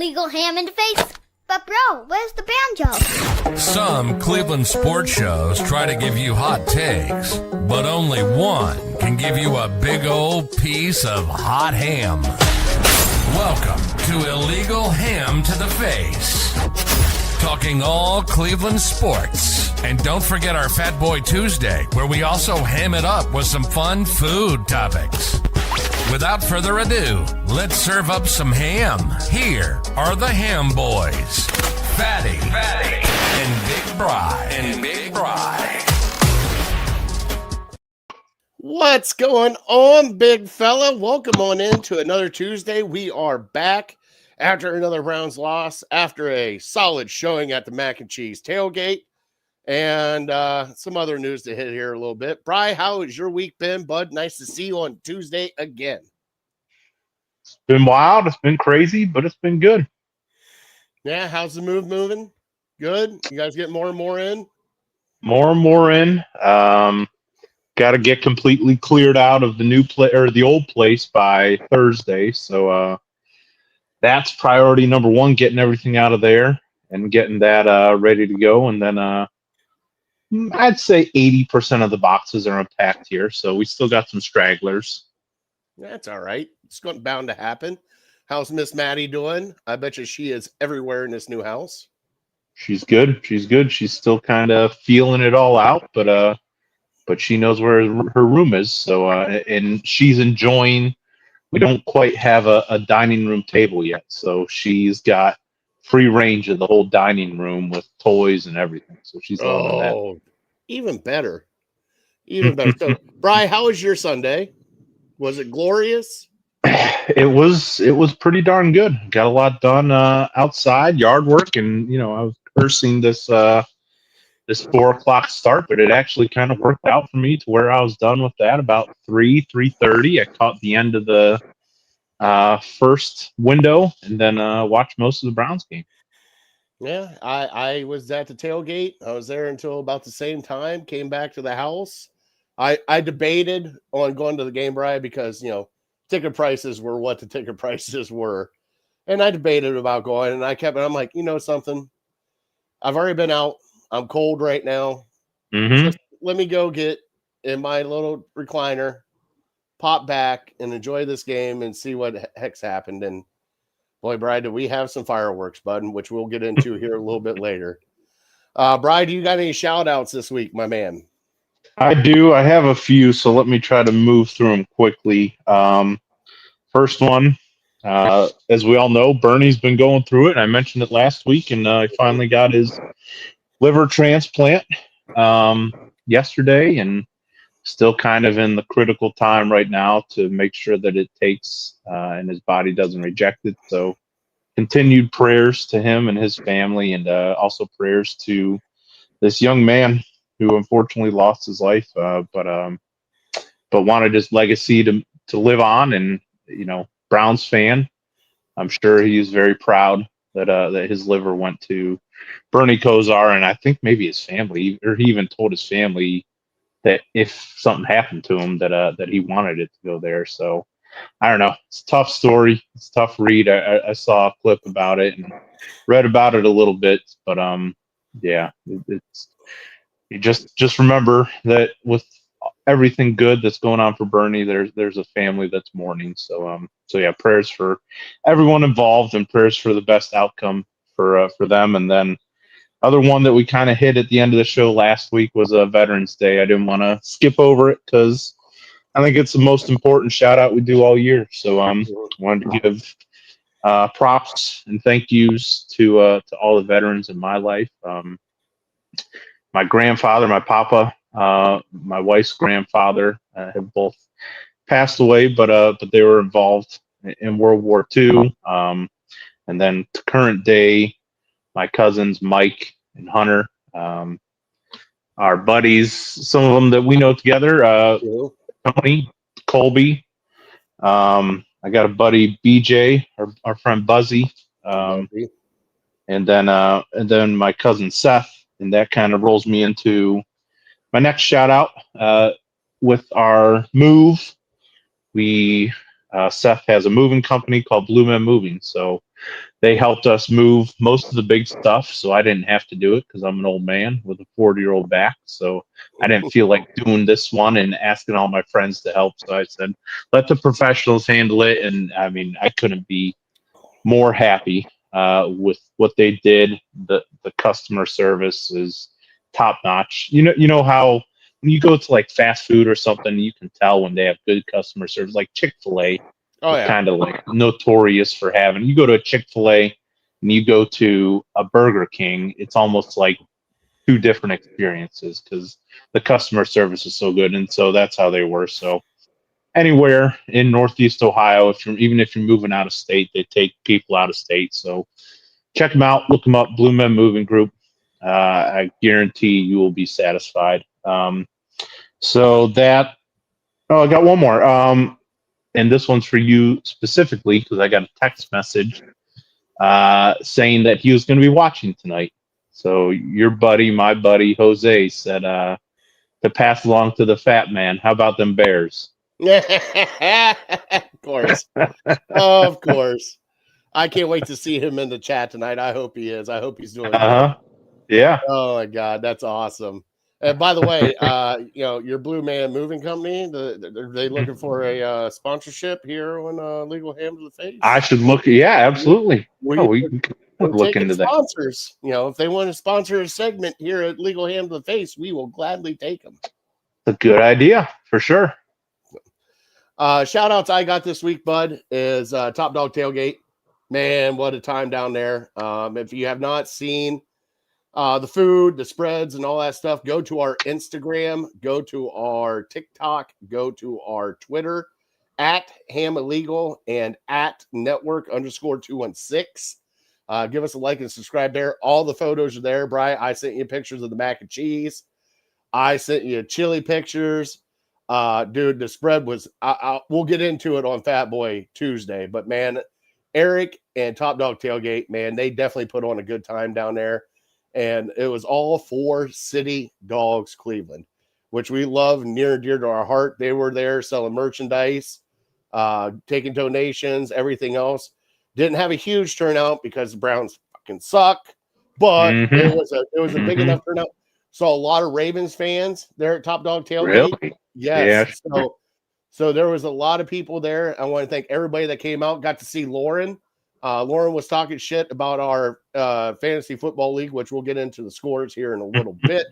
illegal ham in the face. But bro, where's the banjo? Some Cleveland sports shows try to give you hot takes, but only one can give you a big old piece of hot ham. Welcome to Illegal Ham to the Face. Talking all Cleveland sports. And don't forget our Fat Boy Tuesday, where we also ham it up with some fun food topics. Without further ado, let's serve up some ham. Here are the Ham Boys, Fatty, and Big Bry. What's going on, big fella? Welcome on into another Tuesday. We are back after another Browns loss, after a solid showing at the Mac and Cheese Tailgate, and some other news to hit here a little bit. Bry, how has your week been, bud? Nice to see you on Tuesday again. It's been wild. It's been crazy, but it's been good. Yeah, how's the move moving? Good? You guys get more and more in? More and more in. Got to get completely cleared out of the new or the old place by Thursday. So that's priority number one, getting everything out of there and getting that ready to go. And then I'd say 80% of the boxes are unpacked here. So we still got some stragglers. That's all right. It's bound to happen. How's Miss Maddie doing? I bet you she is everywhere in this new house. She's good. She's good. She's still kind of feeling it all out, but she knows where her room is. So and she's enjoying. We don't quite have a dining room table yet, so she's got free range of the whole dining room with toys and everything. So she's loving that. Even better. Even better. So, Bri, how was your Sunday? Was it glorious? It was pretty darn good. Got a lot done outside, yard work, and I was cursing this 4:00 start, but it actually kind of worked out for me to where I was done with that about 3:30. I caught the end of the first window and then watched most of the Browns game. Yeah, I was at the tailgate. I was there until about the same time, came back to the house. I debated on going to the game, Brian, because, ticket prices were what the ticket prices were. And I debated about going, and I'm like, something? I've already been out. I'm cold right now. Mm-hmm. Just let me go get in my little recliner, pop back, and enjoy this game and see what heck's happened. And boy, Brian, do we have some fireworks, bud, which we'll get into here a little bit later. Brian, do you got any shout outs this week, my man? I do. I have a few, so let me try to move through them quickly. First one, as we all know, Bernie's been going through it. I mentioned it last week, and he finally got his liver transplant yesterday, and still kind of in the critical time right now to make sure that it takes and his body doesn't reject it. So continued prayers to him and his family, and also prayers to this young man who unfortunately lost his life, but wanted his legacy to live on. And Browns fan, I'm sure he was very proud that his liver went to Bernie Kosar, and I think maybe his family, or he even told his family that if something happened to him, that he wanted it to go there. So I don't know. It's a tough story. It's a tough read. I saw a clip about it and read about it a little bit, but yeah, it's. You just remember that with everything good that's going on for Bernie, there's a family that's mourning. So yeah, prayers for everyone involved and prayers for the best outcome for them. And then other one that we kind of hit at the end of the show last week was Veterans Day. I didn't want to skip over it because I think it's the most important shout out we do all year. So wanted to give props and thank yous to all the veterans in my life. My grandfather, my papa, my wife's grandfather have both passed away, but they were involved in World War II. And then to current day, my cousins Mike and Hunter, our buddies, some of them that we know together, Tony, Colby. I got a buddy BJ, our friend Buzzy, and then my cousin Seth. And that kind of rolls me into my next shout out with our move. Seth has a moving company called Blue Men Moving. So They helped us move most of the big stuff, so I didn't have to do it because I'm an old man with a 40-year-old back. So I didn't feel like doing this one and asking all my friends to help. So I said, let the professionals handle it. And I mean, I couldn't be more happy with what they did. The customer service is top notch. You know how when you go to like fast food or something, you can tell when they have good customer service. Like Chick-fil-A Oh is yeah. kind of like notorious for having. You go to a Chick-fil-A and you go to a Burger King, it's almost like two different experiences because the customer service is so good, and so that's how they were. So anywhere in Northeast Ohio, if you're moving out of state, they take people out of state. So check them out, look them up, Blue Men Moving Group. I guarantee you will be satisfied. So that, oh, I got one more. And this one's for you specifically because I got a text message saying that he was going to be watching tonight. So your buddy, my buddy, Jose said to pass along to the fat man. How about them Bears? Of course. Of course. I can't wait to see him in the chat tonight. I hope he is. I hope he's doing good. Yeah. Oh my God, that's awesome. And by the way, your Blue Man Moving Company, are they looking for a sponsorship here on Legal Ham to the Face? I should look. Yeah, absolutely. We can look into that. Sponsors. If they want to sponsor a segment here at Legal Ham to the Face, we will gladly take them. It's a good idea for sure. Shout outs I got this week, bud, is Top Dog Tailgate. Man, what a time down there. If you have not seen the food, the spreads, and all that stuff, go to our Instagram, go to our TikTok, go to our Twitter at Ham Illegal and at network_216. Give us a like and subscribe there. All the photos are there, Bri. I sent you pictures of the mac and cheese. I sent you chili pictures. Dude, the spread was, we'll get into it on Fat Boy Tuesday, but man, Eric and Top Dog Tailgate, man, they definitely put on a good time down there. And it was all for City Dogs Cleveland, which we love near and dear to our heart. They were there selling merchandise, taking donations, everything else. Didn't have a huge turnout because the Browns fucking suck, but it was a big enough turnout. Saw a lot of Ravens fans there at Top Dog Tailgate. Really? Yes. Yeah. So there was a lot of people there. I want to thank everybody that came out. Got to see Lauren. Lauren was talking shit about our fantasy football league, which we'll get into the scores here in a little bit.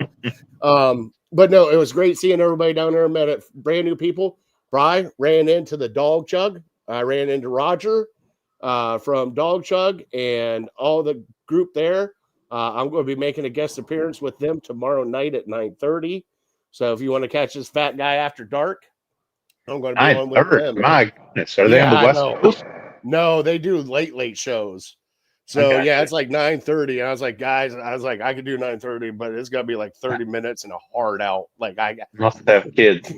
But no, it was great seeing everybody down there. Met at brand new people. Bri ran into the Dog Chug. I ran into Roger from Dog Chug and all the group there. I'm going to be making a guest appearance with them tomorrow night at 9:30. So if you want to catch this fat guy after dark, I'm going to be on with them. My goodness. Are they on the West Coast? No, they do late shows. So it's like 9:30. And I was like, guys, I could do 9:30, but it's gonna be like 30 minutes and a hard out. Like I must have kids.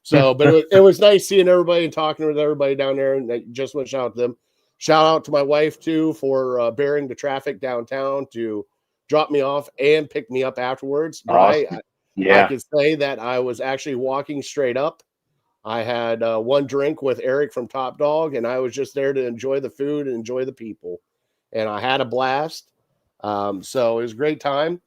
So, but it was nice seeing everybody and talking with everybody down there. And I just want to shout out to them. Shout out to my wife too for bearing the traffic downtown to drop me off and pick me up afterwards. Awesome. I could say that I was actually walking straight up. I had one drink with Eric from Top Dog, and I was just there to enjoy the food and enjoy the people. And I had a blast. So it was a great time.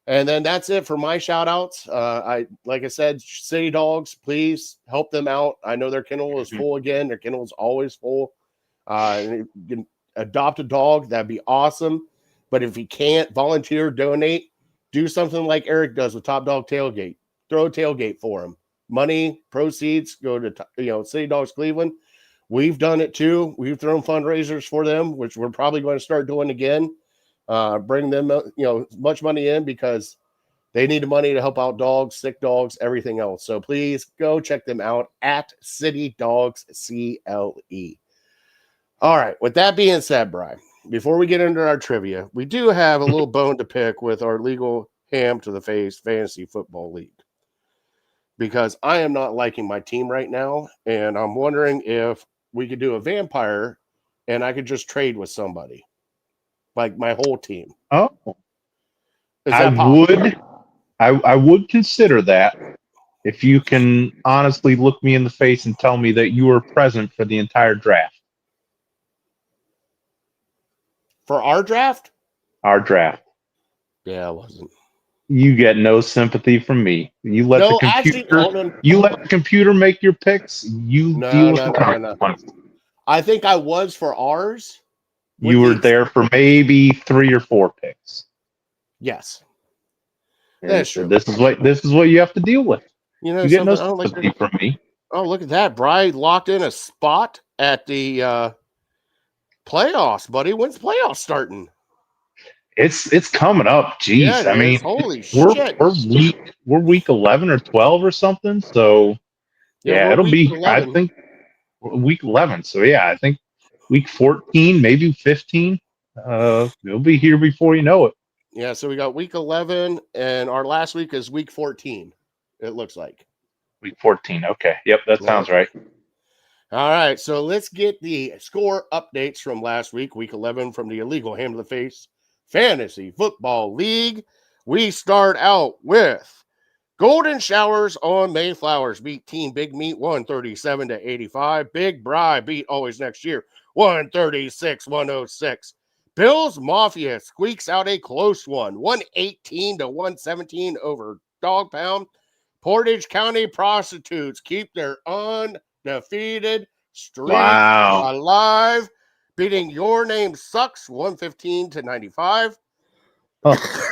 And then that's it for my shout outs. Like I said, City Dogs, please help them out. I know their kennel is full again. Their kennel is always full. And you can adopt a dog. That'd be awesome. But if you can't volunteer, donate, do something like Eric does with Top Dog Tailgate. Throw a tailgate for him. Money, proceeds, go to City Dogs Cleveland. We've done it too. We've thrown fundraisers for them, which we're probably going to start doing again. Bring them, much money in because they need the money to help out dogs, sick dogs, everything else. So please go check them out at City Dogs CLE. All right. With that being said, Brian, before we get into our trivia, we do have a little bone to pick with our Legal Ham to the Face Fantasy Football League. Because I am not liking my team right now, and I'm wondering if we could do a vampire and I could just trade with somebody. Like my whole team. Oh. I would consider that if you can honestly look me in the face and tell me that you were present for the entire draft. For our draft? Our draft. Yeah, it wasn't. You get no sympathy from me. You let the No, actually, computer. hold on. You let the computer make your picks. You deal No, with no, the no, no, no. consequences. I think I was for ours. You With were the there for maybe 3 or 4 picks. yes, And that's so true. this is what you have to deal with. You know You get no something? I don't like. sympathy from me. Oh, look at that! Bry locked in a spot at the playoffs, buddy. When's playoffs starting? It's coming up. Yeah, Jeez, it I mean, is. Holy we're shit! we're week 11 or 12 or something. So Yeah, yeah, we're it'll week be. I 11. think week 11. So yeah, I think week 14, maybe 15. It'll be here before you know it. Yeah, so we got week 11, and our last week is week 14. It looks like. Week 14. Okay. Yep, that Yeah. sounds right. All right, so let's get the score updates from last week, week 11, from the Illegal Hand to the Face Fantasy Football League. We start out with Golden Showers on Mayflowers beat Team Big Meat 137-85. Big Bry beat Always Next Year 136-106. Bills Mafia squeaks out a close one 118-117 over Dog Pound. Portage County Prostitutes keep their undefeated streak Wow. alive, beating Your Name Sucks 115-95.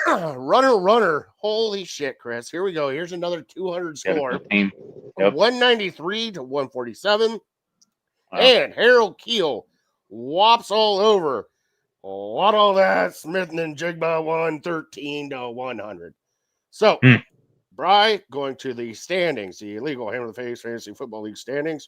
Runner. Holy shit, Chris. Here we go. Here's another 200 Got a score. good team. Yep. 193-147. Wow. And Harold Keel whops all over. What all that? Smith and Jigba 113-100. So, Bry going to the standings, the Illegal Hand of the Face Fantasy Football League standings.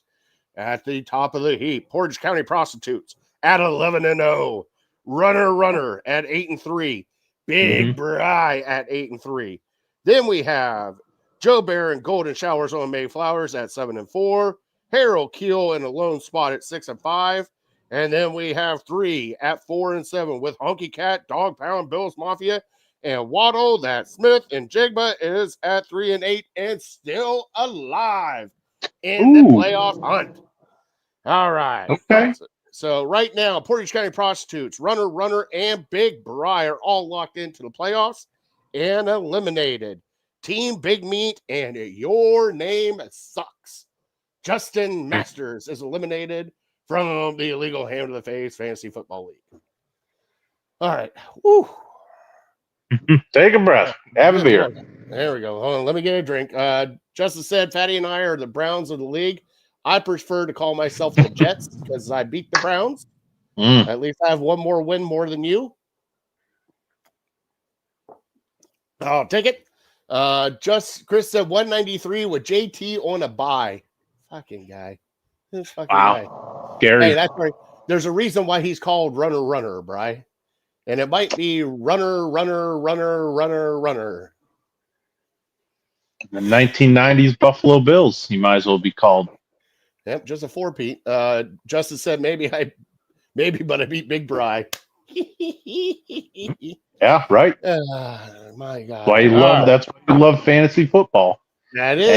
At the top of the heap, Portage County Prostitutes at 11-0. Runner at 8-3. Big Bry at 8-3. Then we have Joe Bear and Golden Showers on Mayflowers at 7-4. Harold Keel in a lone spot at 6-5. And then we have 3 at 4-7 with Honky Cat, Dog Pound, Bills Mafia, and Waddle. That Smith and Jigba is at 3-8 and still alive in the playoff hunt. All right. Okay. So right now, Portage County Prostitutes, Runner, and Big Bry are all locked into the playoffs and eliminated. Team Big Meat and Your Name Sucks. Justin Masters is eliminated from the Illegal Hand of the Face Fantasy Football League. All right. Woo. Take a breath. Have a beer. There we go. Hold on. Let me get a drink. Justin said Fatty and I are the Browns of the league. I prefer to call myself the Jets because I beat the Browns. At least I have one more win more than you. I'll take it. Chris said 193 with JT on a bye. Fucking guy. This fucking guy. Gary. Hey, that's right. There's a reason why he's called Runner, Bry. And it might be Runner. The 1990s Buffalo Bills, you might as well be called. Yep, just a 4-peat. Justin said maybe, but I beat Big Bry. Yeah, right. My God. That's why you love. That's why you love fantasy football. That is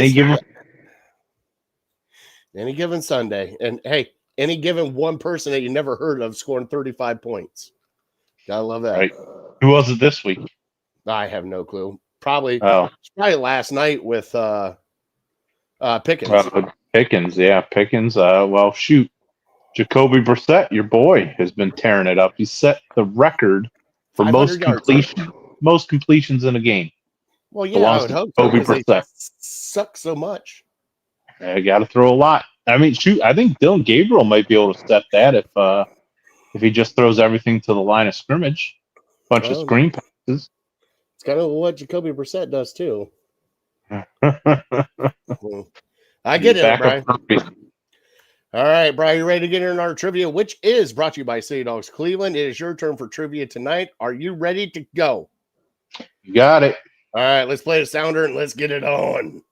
any given Sunday, and hey, any given one person that you never heard of scoring 35 points. Gotta love that. Right. Who was it this week? I have no clue. Probably. Oh, It's probably last night with Pickens. Pickens, yeah, Pickens. Well, shoot, Jacoby Brissett, your boy, has been tearing it up. He set the record for most completions in a game. Well, yeah, I would hope so because they suck so much. I got to throw a lot. I mean, shoot, I think Dylan Gabriel might be able to set that if he just throws everything to the line of scrimmage, bunch of screen passes. It's kind of what Jacoby Brissett does too. I get it, Brian. All right, Brian, you ready to get in our trivia, which is brought to you by City Dogs Cleveland. It is your turn for trivia tonight. Are you ready to go? You got it. All right, let's play the sounder and let's get it on.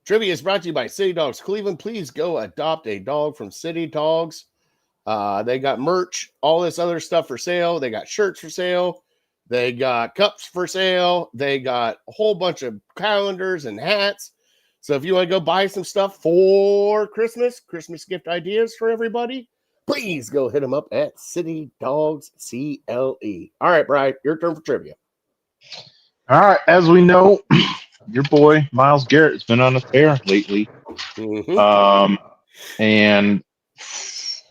Trivia is brought to you by City Dogs Cleveland. Please go adopt a dog from City Dogs. They got merch, all this other stuff for sale. They got shirts for sale. They got cups for sale. They got a whole bunch of calendars and hats. So if you want to go buy some stuff for Christmas gift ideas for everybody, please go hit them up at City Dogs CLE. All right, Brian, your turn for trivia. All right. As we know, your boy Myles Garrett has been on a tear lately. Mm-hmm. And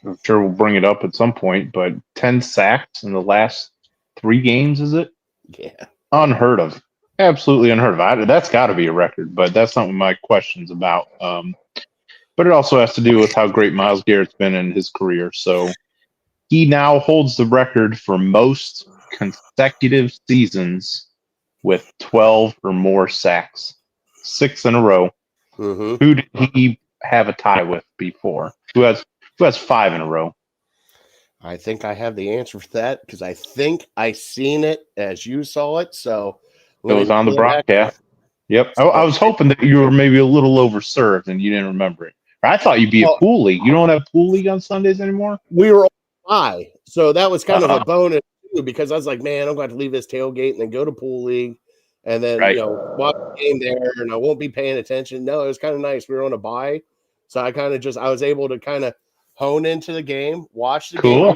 I'm sure we'll bring it up at some point, but 10 sacks in the last 3 games, is it? Yeah. Unheard of. Absolutely unheard of. That's got to be a record, but that's not what my question's about. But it also has to do with how great Myles Garrett's been in his career. So he now holds the record for most consecutive seasons with 12 or more sacks. 6 in a row. Mm-hmm. Who did he have a tie with before? Who has 5 in a row? I think I have the answer for that because I think I seen it as you saw it. So It was on the broadcast. Yep. I was hoping that you were maybe a little overserved and you didn't remember it. I thought you'd be a pool league. You don't have pool league on Sundays anymore? We were high. So that was kind of a bonus too, because I was like, man, I'm going to leave this tailgate and then go to pool league and then, watch the game there and I won't be paying attention. No, it was kind of nice. We were on a bye. So I was able to kind of hone into the game, watch the game,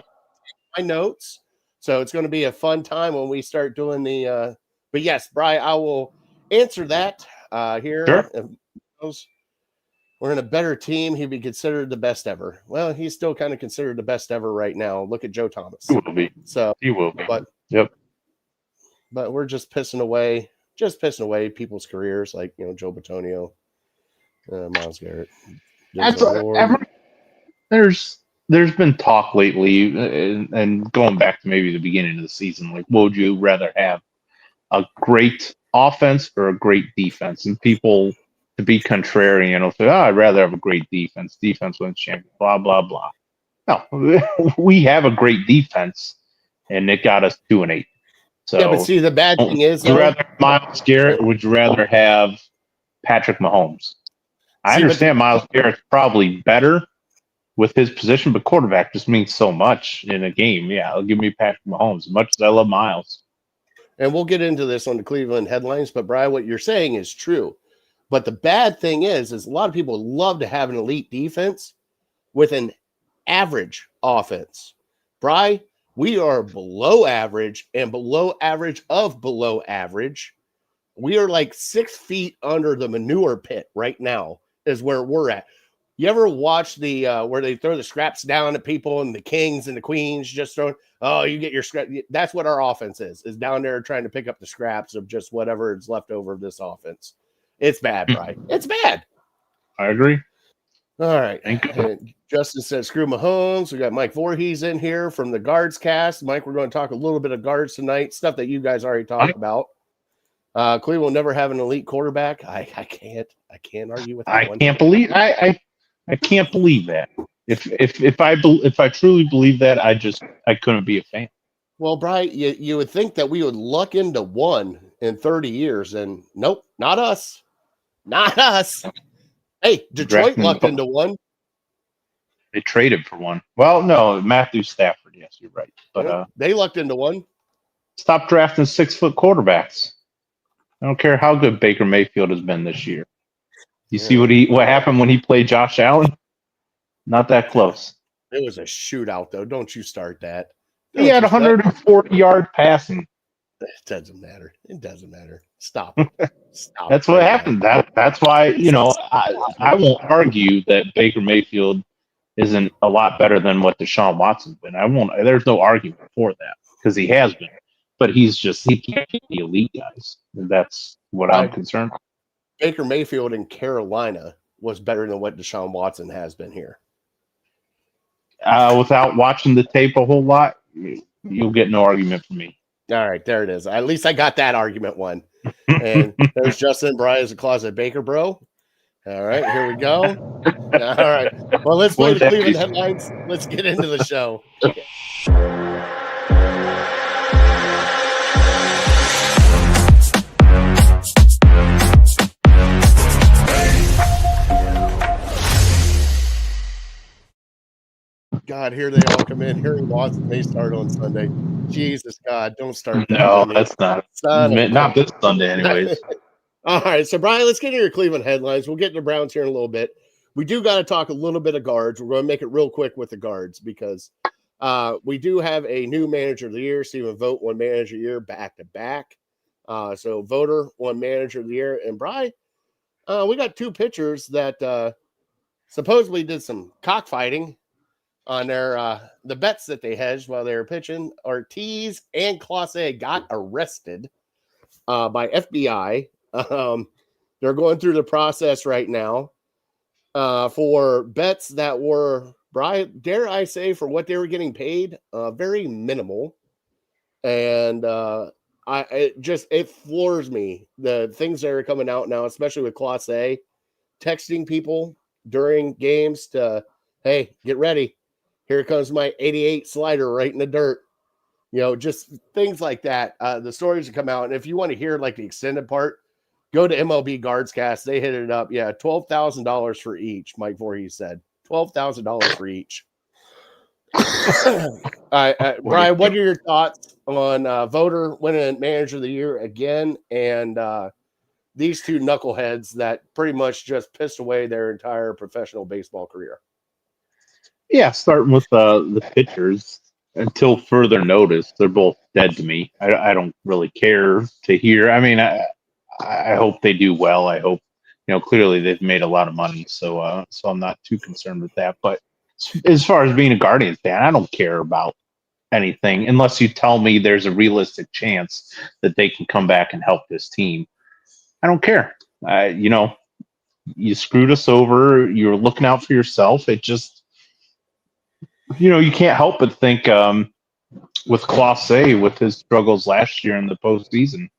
my notes. So it's going to be a fun time when we start doing the, but yes, Brian, I will answer that here. Sure. We're in a better team. He'd be considered the best ever. Well, he's still kind of considered the best ever right now. Look at Joe Thomas. He will be. So he will be. But we're just pissing away people's careers, like Joe Bitonio, Myles Garrett. There's been talk lately, and going back to maybe the beginning of the season, like, would you rather have a great offense or a great defense? And people, to be contrarian, say, I'd rather have a great defense. Defense wins champions, blah, blah, blah. No, we have a great defense, and it got us 2-8. So, yeah, but see, the bad thing is, would you rather have Myles Garrett, or would you rather have Patrick Mahomes? I understand Myles Garrett's probably better with his position, but quarterback just means so much in a game. Yeah, it'll give me Patrick Mahomes, as much as I love Myles. And we'll get into this on the Cleveland headlines, but Brian, what you're saying is true. But the bad thing is a lot of people would love to have an elite defense with an average offense. Brian, we are below average and below average of below average. We are like 6 feet under the manure pit right now is where we're at. You ever watch the where they throw the scraps down at people and the kings and the queens just throwing, you get your scrap. That's what our offense is down there trying to pick up the scraps of just whatever is left over of this offense. It's bad, right? It's bad. I agree. All right. Justin says, screw Mahomes. We got Mike Voorhees in here from the Guards cast. Mike, we're going to talk a little bit of guards tonight, stuff that you guys already talked about. Cleveland will never have an elite quarterback. I can't argue with that. I can't believe that. If I truly believe that, I couldn't be a fan. Well, Brian, you would think that we would luck into one in 30 years, and nope, not us. Not us. Hey, Detroit lucked into one. They traded for one. Well, no, Matthew Stafford. Yes, you're right. But they lucked into one. Stop drafting 6-foot quarterbacks. I don't care how good Baker Mayfield has been this year. You see what happened when he played Josh Allen? Not that close. It was a shootout, though. Don't you start that. He had 140-yard passing. It doesn't matter. It doesn't matter. Stop it. Stop. That's what happened. That's why, I won't argue that Baker Mayfield isn't a lot better than what Deshaun Watson's been. There's no argument for that because he has been. But he can't get the elite guys. And that's what I'm concerned about. Baker Mayfield in Carolina was better than what Deshaun Watson has been here. Without watching the tape a whole lot, you'll get no argument from me. All right, there it is. At least I got that argument one. And there's Justin Bryan's a closet Baker bro. All right, here we go. All right. Well, let's play the Cleveland headlines. Let's get into the show. God, here they all come in. Harry Watson may start on Sunday. Jesus God, don't start that No, on me. that's not Son of not this Sunday, anyways. All right, so Brian, let's get into your Cleveland headlines. We'll get into Browns here in a little bit. We do got to talk a little bit of guards. We're going to make it real quick with the guards because we do have a new manager of the year. Stephen Vogt won manager of the year back to back. So Voter won manager of the year, and Brian, we got two pitchers that supposedly did some cockfighting on their the bets that they hedged while they were pitching. Ortiz and Clase got arrested by FBI. They're going through the process right now for bets that were, Brian, dare I say, for what they were getting paid, very minimal. And it floors me, the things that are coming out now, especially with Clase texting people during games to, hey, get ready. Here comes my 88 slider right in the dirt. Just things like that. The stories that come out. And if you want to hear like the extended part, go to MLB Guards Cast. They hit it up. Yeah, $12,000 for each, Mike Voorhees said. $12,000 for each. Brian, what are your thoughts on Voter winning manager of the year again and these two knuckleheads that pretty much just pissed away their entire professional baseball career? Yeah, starting with the pitchers. Until further notice, they're both dead to me. I don't really care to hear. I mean, I hope they do well. I hope, clearly they've made a lot of money, so I'm not too concerned with that. But as far as being a Guardians fan, I don't care about anything unless you tell me there's a realistic chance that they can come back and help this team. I don't care. You screwed us over. You're looking out for yourself. It just, you can't help but think with Clase, with his struggles last year in the postseason,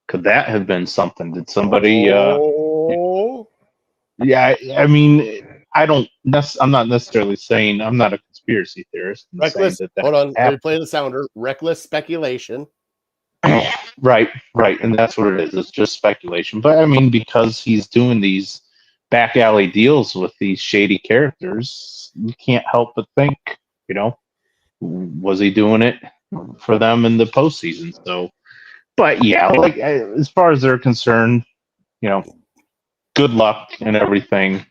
could that have been something? Did somebody? Yeah, I mean, I'm not necessarily saying, I'm not a conspiracy theorist. I'm Reckless. saying Hold on. Let me happened. play the sounder. Reckless speculation. Right, and that's what it is. It's just speculation. But I mean, because he's doing these back alley deals with these shady characters, you can't help but think, was he doing it for them in the postseason? So, but yeah, like as far as they're concerned, good luck and everything.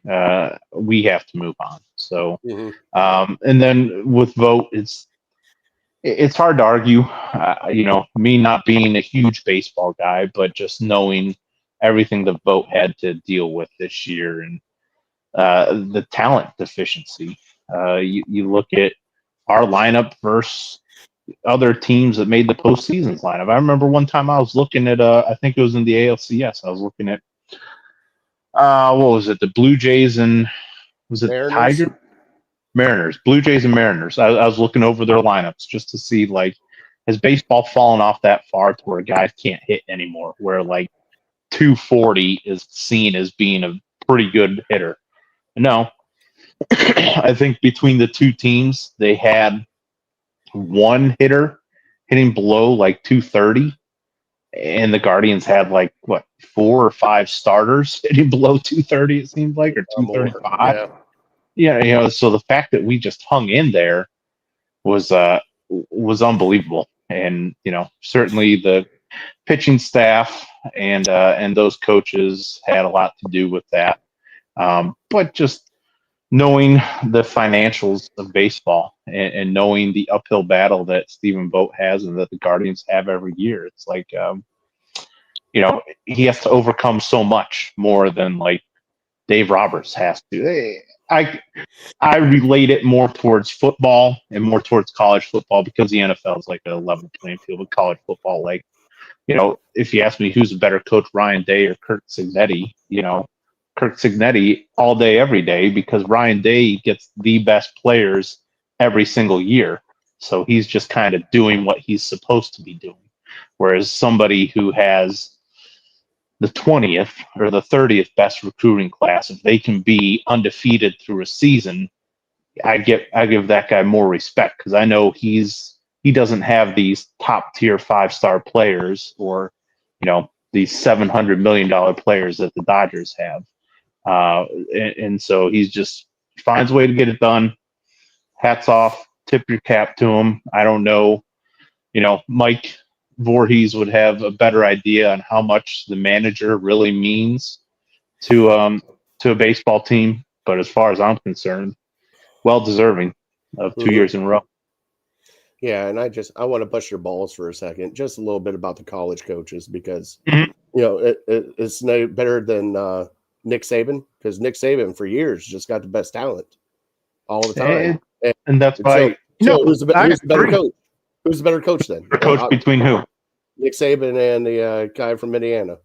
We have to move on. So, and then with Vogt, it's hard to argue. Me not being a huge baseball guy, but just knowing everything the Vogt had to deal with this year and the talent deficiency. You look at our lineup versus other teams that made the postseason's lineup. I remember one time I was looking at, I think it was in the ALCS. I was looking at, what was it? The Blue Jays and was it Mariners? Mariners, Blue Jays and Mariners. I was looking over their lineups just to see, like, has baseball fallen off that far to where guys can't hit anymore, where like 240 is seen as being a pretty good hitter. No, I think between the two teams, they had one hitter hitting below like 230, and the Guardians had like what 4 or 5 starters hitting below 230. It seemed like, or 235. Yeah, so the fact that we just hung in there was unbelievable, and certainly the pitching staff and those coaches had a lot to do with that. But just knowing the financials of baseball and knowing the uphill battle that Stephen Vogt has and that the Guardians have every year, it's like he has to overcome so much more than like Dave Roberts has to. I relate it more towards football and more towards college football because the NFL is like a level playing field with college football. Like, if you ask me who's a better coach, Ryan Day or Kirk Cignetti, Kirk Cignetti all day, every day, because Ryan Day gets the best players every single year. So he's just kind of doing what he's supposed to be doing. Whereas somebody who has the 20th or the 30th best recruiting class, if they can be undefeated through a season, I give that guy more respect because I know he doesn't have these top tier 5-star players or these $700 million players that the Dodgers have, and so he's just finds a way to get it done. hats off, tip your cap to him. I don't know, Mike Voorhees would have a better idea on how much the manager really means to a baseball team. But as far as I'm concerned, well deserving of 2 years in a row. Yeah, and I want to bust your balls for a second, just a little bit about the college coaches, because Mhm. it's no better than Nick Saban, because Nick Saban for years just got the best talent all the time. And that's And why who's the better agree. coach? Who's the better coach then? The coach between who? Nick Saban and the guy from Indiana.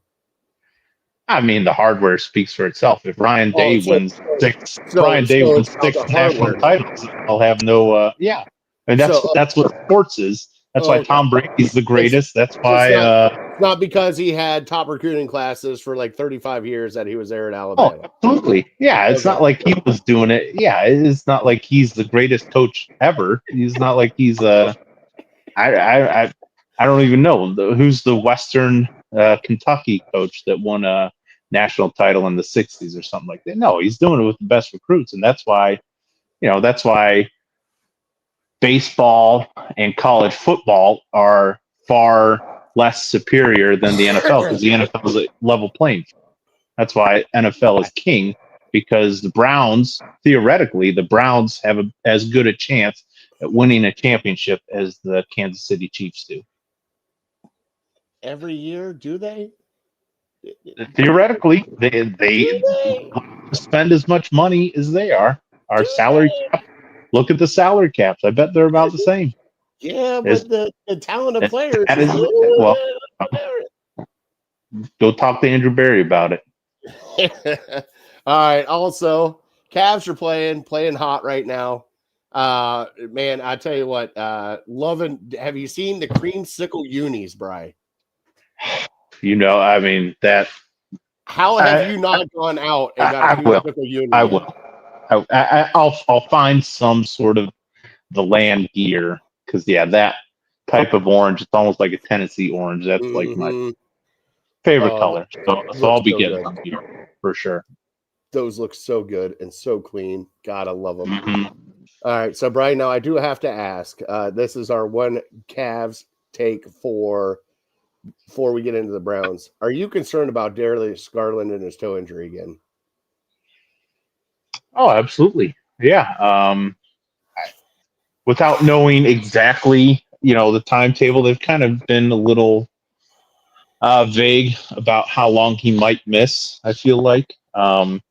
I mean, the hardware speaks for itself. If Ryan Day wins six it's about the national hardware. titles, I'll have no. Yeah, and that's what sports is. That's why Tom Brady's the greatest. That's why. It's not because he had top recruiting classes for like 35 years that he was there at Alabama. Oh, absolutely. Yeah, it's not like he was doing it. Yeah, it's not like he's the greatest coach ever. He's not like he's I don't even know who's the Western Kentucky coach that won a national title in the '60s or something like that. No, he's doing it with the best recruits, and that's why baseball and college football are far less superior than the NFL, because the NFL is a level playing field. That's why NFL is king, because the Browns have as good a chance at winning a championship as the Kansas City Chiefs do. Every year, do they? Theoretically, they spend as much money as they are. Our salary cap. Look at the salary caps. I bet they're about the same. Yeah, but the talent of players is well. Go talk to Andrew Berry about it. All right. Also, Cavs are playing hot right now. Man, I tell you what, loving. Have you seen the creamsicle unis, Bri? I mean that. How have you not gone out and got a creamsicle uni? I will. I'll find some sort of the land gear, because that type of orange, it's almost like a Tennessee orange. That's like my favorite color. So I'll be getting some gear for sure. Those look so good and so clean. Gotta love them. Mm-hmm. All right, so Brian, now I do have to ask. This is our one Cavs take before we get into the Browns. Are you concerned about Darius Garland and his toe injury again? Oh, absolutely. Yeah. Without knowing exactly, the timetable, they've kind of been a little vague about how long he might miss, I feel like. But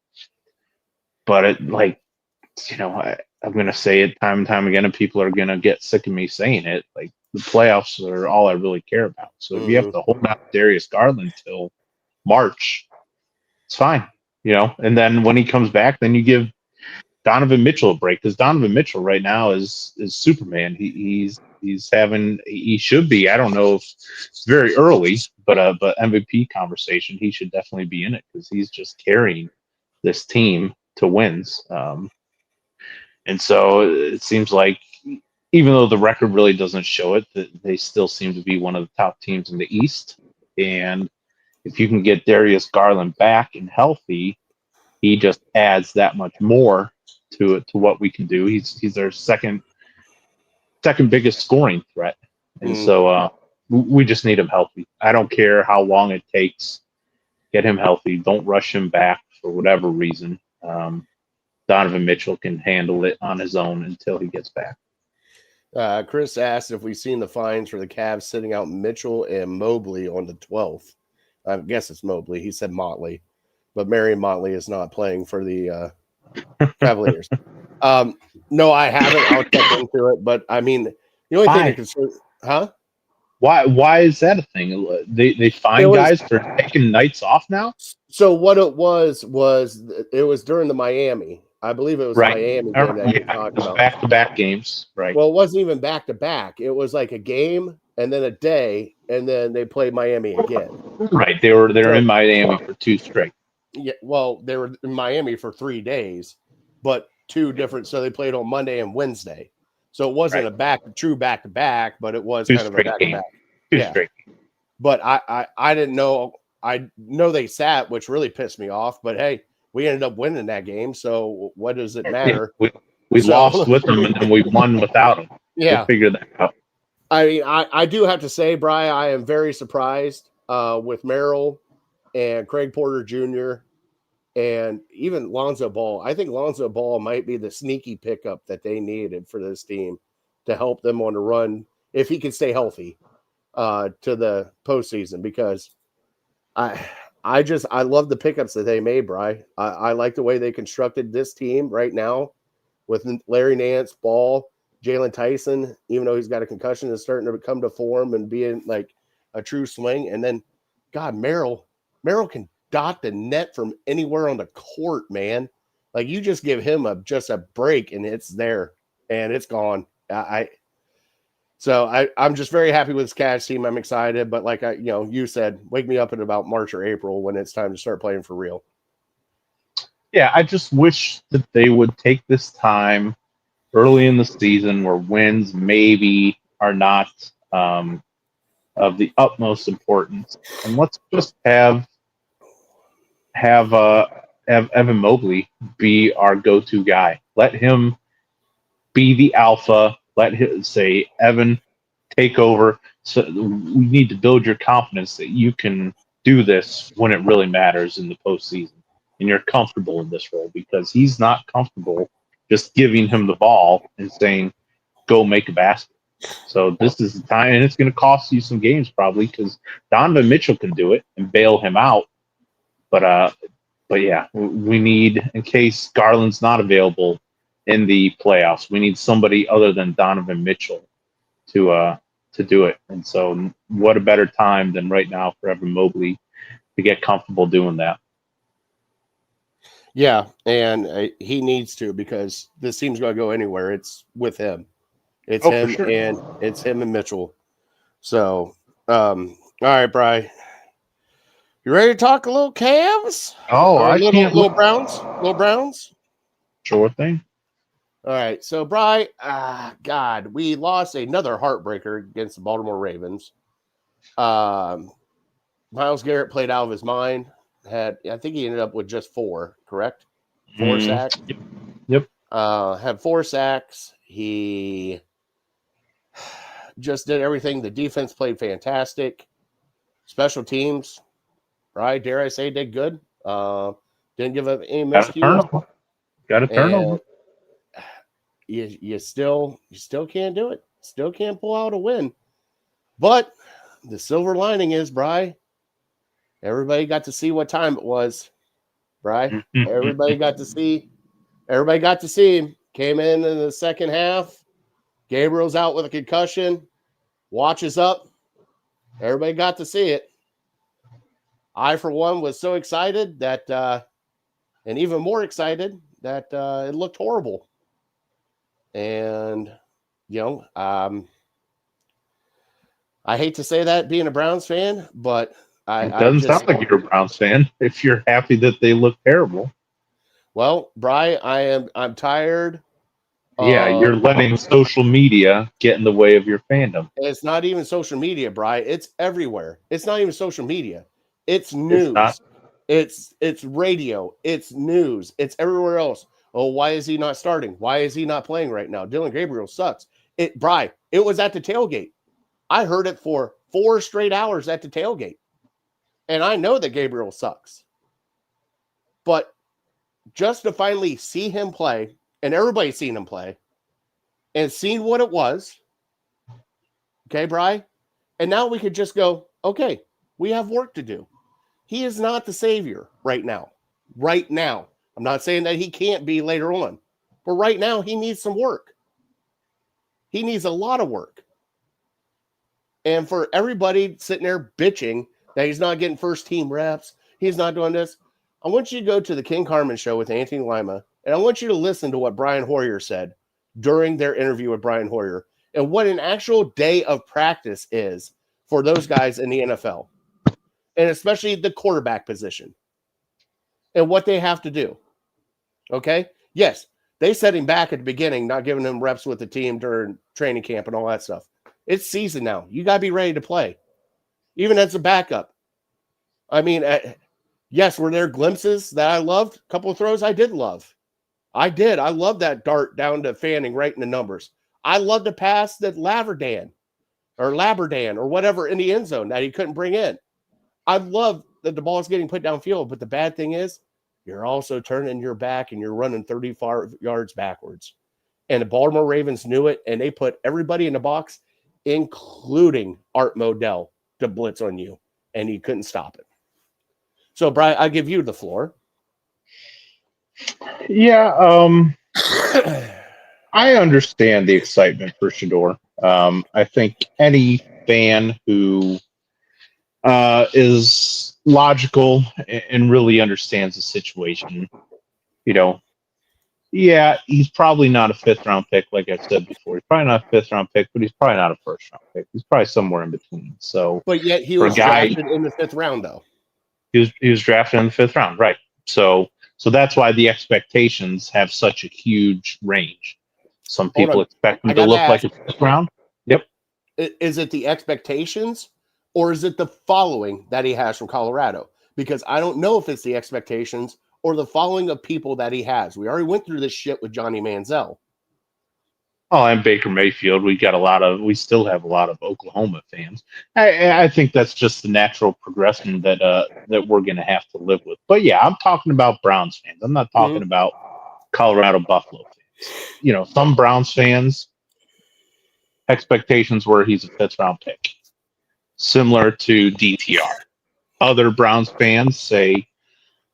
I'm going to say it time and time again, and people are going to get sick of me saying it. Like, the playoffs are all I really care about. So if you have to hold out Darius Garland till March, it's fine, And then when he comes back, then you give Donovan Mitchell a break, because Donovan Mitchell right now is Superman. He should be. I don't know if it's very early, but MVP conversation, he should definitely be in it, because he's just carrying this team to wins. And so it seems like, even though the record really doesn't show it, that they still seem to be one of the top teams in the East. And if you can get Darius Garland back and healthy, he just adds that much more to what we can do. He's their second biggest scoring threat, and so we just need him healthy. I don't care how long it takes. Get him healthy. Don't rush him back for whatever reason. Donovan Mitchell can handle it on his own until he gets back. Chris asked if we've seen the fines for the Cavs sitting out Mitchell and Mobley on the 12th. I guess it's Mobley. He said Motley, but Marion Motley is not playing for the Cavaliers. No, I haven't. I'll check into it. But I mean, the only thing that concerns, Why is that a thing? They fine guys for taking nights off now? So what it was it was during the Miami. I believe it was Miami game that you're talking about. Back-to-back games, right? Well, it wasn't even back-to-back. It was like a game and then a day, and then they played Miami again. Right. They were in Miami for 2 straight. Yeah. Well, they were in Miami for 3 days, but 2 different. So they played on Monday and Wednesday. So it wasn't a true back-to-back, but it was kind of a back-to-back. 2 straight. But I didn't know. I know they sat, which really pissed me off. But hey, we ended up winning that game. So what does it matter? We So, lost with him and then we won without him. yeah. We'll figure that out. I mean, I do have to say, Bri, I am very surprised with Merrill and Craig Porter Jr. and even Lonzo Ball. I think Lonzo Ball might be the sneaky pickup that they needed for this team to help them on the run if he can stay healthy to the postseason, because I love the pickups that they made, Bri. I like the way they constructed this team right now with Larry Nance, Ball, Jalen Tyson, even though he's got a concussion, is starting to come to form and being like a true swing. And then, God, Merrill can dot the net from anywhere on the court, man. Like, you just give him just a break and it's there and it's gone. I'm just very happy with this Cavs team. I'm excited, but like you said, wake me up in about March or April when it's time to start playing for real. Yeah, I just wish that they would take this time early in the season where wins maybe are not of the utmost importance, and let's just have Evan Mobley be our go-to guy. Let him be the alpha. Let him say, Evan, take over. So we need to build your confidence that you can do this when it really matters in the postseason, and you're comfortable in this role, because he's not comfortable just giving him the ball and saying, go make a basket. So this is the time, and it's going to cost you some games probably, because Donovan Mitchell can do it and bail him out. But yeah, we need, in case Garland's not available in the playoffs, we need somebody other than Donovan Mitchell to do it. And so, what a better time than right now for Evan Mobley to get comfortable doing that. Yeah, and he needs to, because this team's going to go anywhere. It's with him. It's him, for sure. and it's him and Mitchell. So, all right, Bri. You ready to talk a little Cavs? Oh, or I can't. Little Browns? Little Browns? Sure thing. All right. So, Bri, God, we lost another heartbreaker against the Baltimore Ravens. Myles Garrett played out of his mind. I think he ended up with just 4, correct? 4 sacks. Yep. Had 4 sacks. He just did everything. The defense played fantastic. Special teams, right? Dare I say, did good. Didn't give up any miscues. Got a turnover. You still can't do it. Still can't pull out a win. But the silver lining is, Bri, everybody got to see what time it was. Bri, everybody got to see. Everybody got to see him. Came in the second half. Gabriel's out with a concussion. Watches up. Everybody got to see it. I, for one, was so excited that, and even more excited that it looked horrible. And, I hate to say that being a Browns fan, but it doesn't sound like you're a Browns fan if you're happy that they look terrible. Well, Bri, I'm tired. Yeah, you're letting social media get in the way of your fandom. It's not even social media, Bri. It's everywhere. It's not even social media. It's news. It's radio. It's news. It's everywhere else. Oh, why is he not starting? Why is he not playing right now? Dylan Gabriel sucks. Bri, it was at the tailgate. I heard it for 4 straight hours at the tailgate. And I know that Gabriel sucks. But just to finally see him play, and everybody's seen him play, and seen what it was, okay, Bri? And now we could just go, okay, we have work to do. He is not the savior right now. Right now. I'm not saying that he can't be later on. But right now, he needs some work. He needs a lot of work. And for everybody sitting there bitching that he's not getting first team reps, he's not doing this, I want you to go to the King Carmen show with Anthony Lima, and I want you to listen to what Brian Hoyer said during their interview with Brian Hoyer and what an actual day of practice is for those guys in the NFL, and especially the quarterback position and what they have to do. Okay? Yes, they set him back at the beginning, not giving him reps with the team during training camp and all that stuff. It's season now. You got to be ready to play, even as a backup. I mean, yes, were there glimpses that I loved? A couple of throws I did love. I did. I love that dart down to Fanning right in the numbers. I love the pass that Laverdan or whatever in the end zone that he couldn't bring in. I love that the ball is getting put downfield, but the bad thing is you're also turning your back and you're running 35 yards backwards. And the Baltimore Ravens knew it, and they put everybody in the box, including Art Modell, to blitz on you, and he couldn't stop it. So, Brian, I give you the floor. Yeah, I understand the excitement for Shador. I think any fan who is logical and really understands the situation, you know, yeah, he's probably not a fifth round pick, like I said before. He's probably not a fifth round pick, but he's probably not a first round pick. He's probably somewhere in between. So, But yet he for a was guy, drafted in the 5th round, though. he was drafted in the fifth round, right? So that's why the expectations have such a huge range. Some Hold people on. expect him I to gotta look like ask. a fifth round. Yep. Is it the expectations or is it the following that he has from Colorado? Because I don't know if it's the expectations or the following of people that he has. We already went through this shit with Johnny Manziel. Oh, and Baker Mayfield. We still have a lot of Oklahoma fans. I think that's just the natural progression that we're going to have to live with. But yeah, I'm talking about Browns fans. I'm not talking about Colorado Buffalo fans. Some Browns fans expectations were he's a fifth round pick, similar to DTR. Other Browns fans say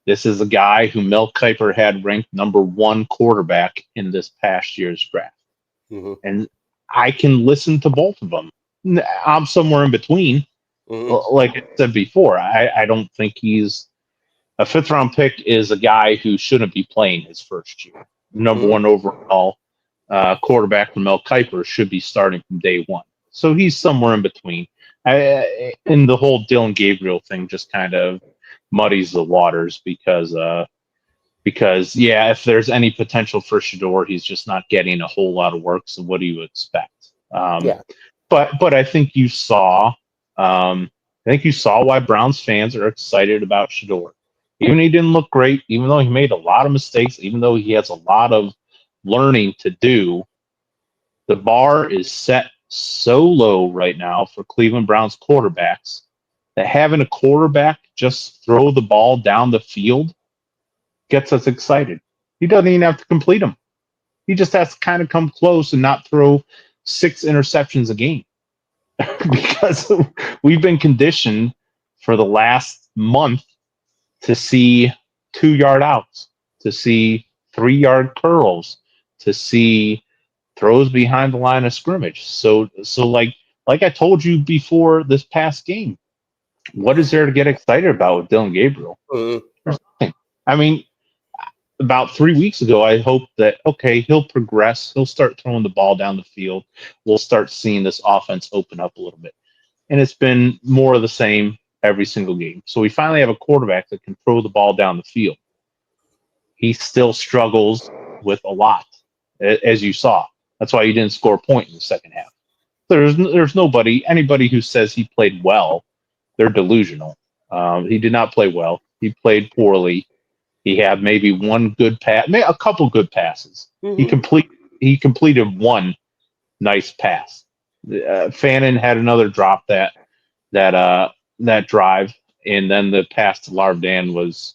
this is a guy who Mel Kiper had ranked number 1 quarterback in this past year's draft. Mm-hmm. And I can listen to both of them. I'm somewhere in between. Mm-hmm. Like I said before, I don't think he's a fifth round pick is a guy who shouldn't be playing his first year. Number 1 overall quarterback from Mel Kiper should be starting from day 1. So he's somewhere in between. And the whole Dylan Gabriel thing just kind of muddies the waters because if there's any potential for Shador, he's just not getting a whole lot of work. So what do you expect? Yeah. But I think you saw why Browns fans are excited about Shador. Even he didn't look great, even though he made a lot of mistakes, even though he has a lot of learning to do. The bar is set so low right now for Cleveland Browns quarterbacks that having a quarterback just throw the ball down the field gets us excited. He doesn't even have to complete them. He just has to kind of come close and not throw 6 interceptions a game. Because we've been conditioned for the last month to see 2-yard outs, to see 3-yard curls, to see throws behind the line of scrimmage. So like I told you before this past game, what is there to get excited about with Dylan Gabriel? There's nothing. I mean, about 3 weeks ago, I hoped that, okay, he'll progress. He'll start throwing the ball down the field. We'll start seeing this offense open up a little bit. And it's been more of the same every single game. So we finally have a quarterback that can throw the ball down the field. He still struggles with a lot, as you saw. That's why he didn't score a point in the second half. There's anybody who says he played well, they're delusional. He did not play well. He played poorly. He had maybe one good pass, a couple good passes. Mm-hmm. He completed one nice pass. Fannin had another drop that drive, and then the pass to Larvdan was,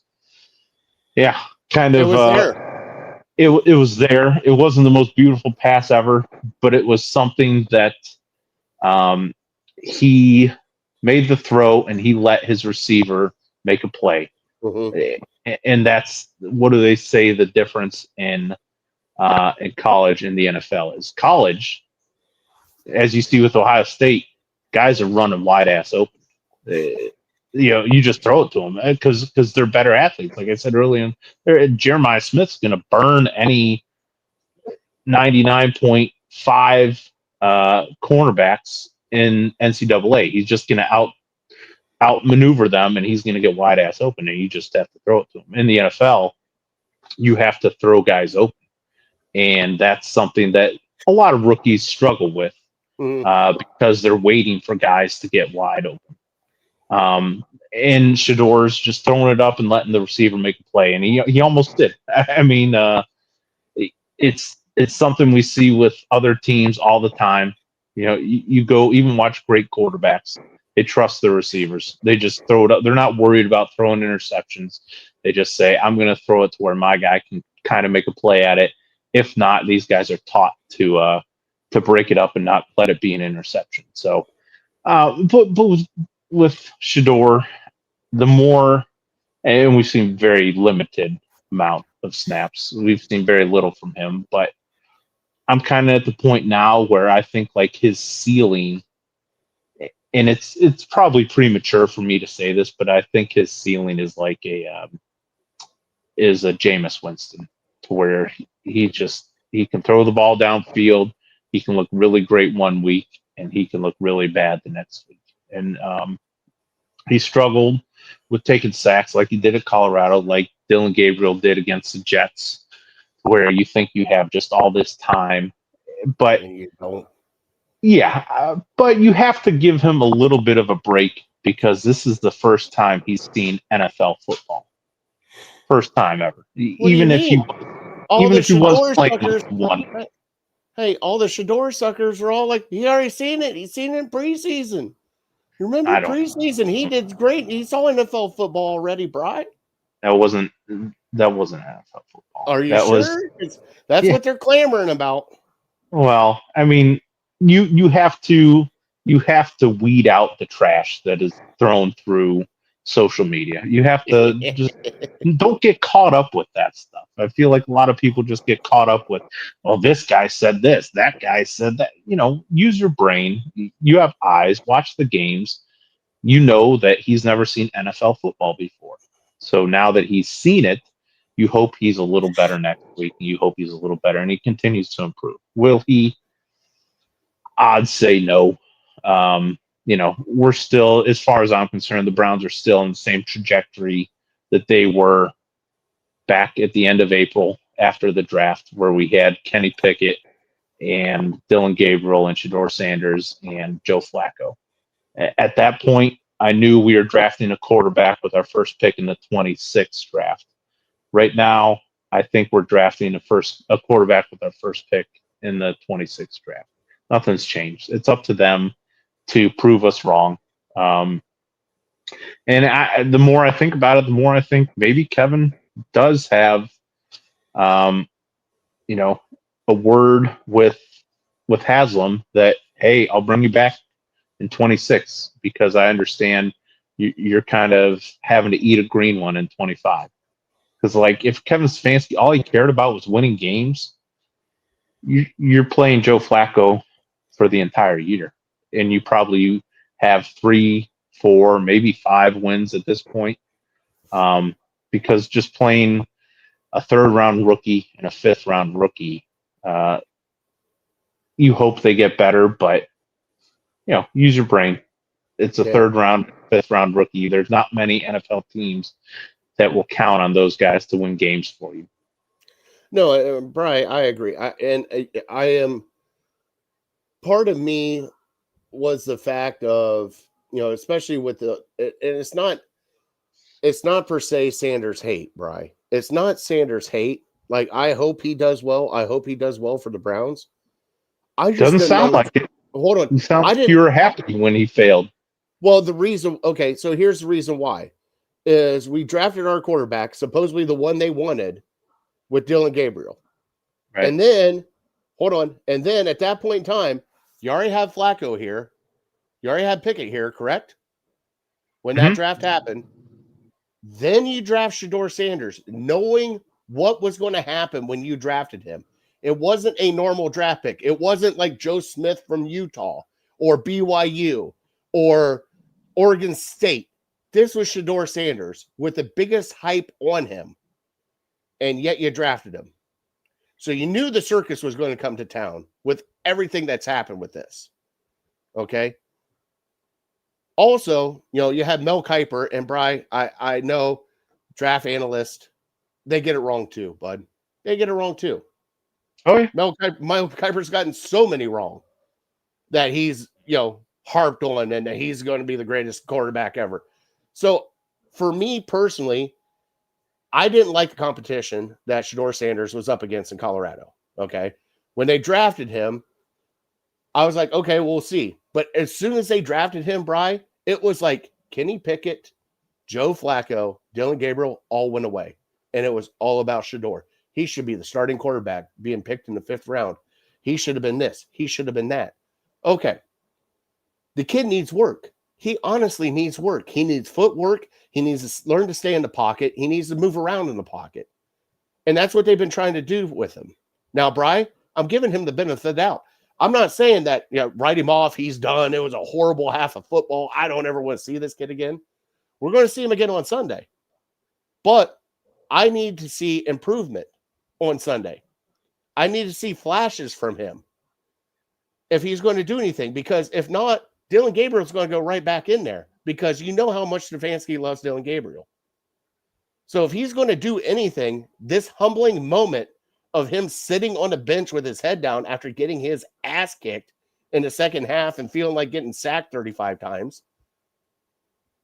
kind of. It was there. It was there. It wasn't the most beautiful pass ever, but it was something that he made the throw and he let his receiver make a play. Mm-hmm. And that's, what do they say the difference in college and the NFL is? College, as you see with Ohio State, guys are running wide ass open. You just throw it to them because they're better athletes. Like I said earlier, Jeremiah Smith's going to burn any 99.5 cornerbacks in NCAA. He's just going to outmaneuver them, and he's going to get wide ass open, and you just have to throw it to him. In the NFL, you have to throw guys open, and that's something that a lot of rookies struggle with because they're waiting for guys to get wide open. And Shador's just throwing it up and letting the receiver make a play, and he almost did. I mean, it's something we see with other teams all the time. You go even watch great quarterbacks. They trust their receivers. They just throw it up. They're not worried about throwing interceptions. They just say, I'm going to throw it to where my guy can kind of make a play at it. If not, these guys are taught to break it up and not let it be an interception. So, but with Shador, the more, and we've seen very limited amount of snaps. We've seen very little from him, but I'm kind of at the point now where I think like his ceiling, and it's probably premature for me to say this, but I think his ceiling is like a Jameis Winston, to where he can throw the ball downfield, he can look really great one week, and he can look really bad the next week. And he struggled with taking sacks like he did at Colorado, like Dylan Gabriel did against the Jets, where you think you have just all this time, but And you don't. yeah, but you have to give him a little bit of a break because this is the first time he's seen NFL football. First time ever. What do you mean? All Even the if he was Shador playing suckers. one. Hey, all the Shador suckers are all like, he already seen it. He's seen it in preseason. You remember I don't. preseason? He did great. He saw NFL football already, Brian. That wasn't NFL football. Are you that sure? That's yeah. what they're clamoring about. Well, I mean, you have to weed out the trash that is thrown through social media. You have to just don't get caught up with that stuff. I feel like a lot of people just get caught up with, well, this guy said this, that guy said that. Use your brain. You have eyes. Watch the games. You know that he's never seen NFL football before. So now that he's seen it, you hope he's a little better next week. You hope he's a little better, and he continues to improve. Will he? I'd say no. We're still, as far as I'm concerned, the Browns are still in the same trajectory that they were back at the end of April after the draft, where we had Kenny Pickett and Dylan Gabriel and Shador Sanders and Joe Flacco. At that point, I knew we were drafting a quarterback with our first pick in the 26th draft. Right now, I think we're drafting a quarterback with our first pick in the 26th draft. Nothing's changed. It's up to them to prove us wrong. And the more I think about it, the more I think maybe Kevin does have, a word with Haslam that, hey, I'll bring you back in 26 because I understand you're kind of having to eat a green one in 25. Because like if Kevin Stefanski, all he cared about was winning games, you're playing Joe Flacco for the entire year, and you probably have 3, 4, maybe 5 wins at this point. Because just playing a 3rd round rookie and a 5th round rookie, you hope they get better, but use your brain. It's a 3rd round, 5th round rookie. There's not many NFL teams that will count on those guys to win games for you. No, Brian, I agree. I am. Part of me was the fact of, especially with and it's not per se Sanders hate, Brian. It's not Sanders hate. Like, I hope he does well. I hope he does well for the Browns. I just doesn't sound like it. Hold on. You sound like you were happy when he failed. Well, so here's the reason why. Is we drafted our quarterback, supposedly the one they wanted, with Dylan Gabriel. Right. And then, and then at that point in time, you already have Flacco here. You already have Pickett here, correct? When that draft happened. Then you draft Shador Sanders, knowing what was going to happen when you drafted him. It wasn't a normal draft pick. It wasn't like Joe Smith from Utah or BYU or Oregon State. This was Shador Sanders with the biggest hype on him, and yet you drafted him. So you knew the circus was going to come to town with everything that's happened with this. Okay? Also, you have Mel Kiper and Bry. I know draft analysts, they get it wrong too, bud. They get it wrong too. Oh, yeah. Mel Kiper's gotten so many wrong that he's, harped on and that he's going to be the greatest quarterback ever. So for me personally, I didn't like the competition that Shador Sanders was up against in Colorado. Okay. When they drafted him, I was like, okay, we'll see. But as soon as they drafted him, Bry, it was like Kenny Pickett, Joe Flacco, Dylan Gabriel all went away. And it was all about Shador. He should be the starting quarterback being picked in the 5th round. He should have been this. He should have been that. Okay. The kid needs work. He honestly needs work. He needs footwork. He needs to learn to stay in the pocket. He needs to move around in the pocket. And that's what they've been trying to do with him. Now, Bry, I'm giving him the benefit of the doubt. I'm not saying that, write him off. He's done. It was a horrible half of football. I don't ever want to see this kid again. We're going to see him again on Sunday. But I need to see improvement on Sunday. I need to see flashes from him if he's going to do anything. Because if not, Dylan Gabriel's going to go right back in there because you know how much Stefanski loves Dylan Gabriel. So if he's going to do anything, this humbling moment of him sitting on the bench with his head down after getting his ass kicked in the second half and feeling like getting sacked 35 times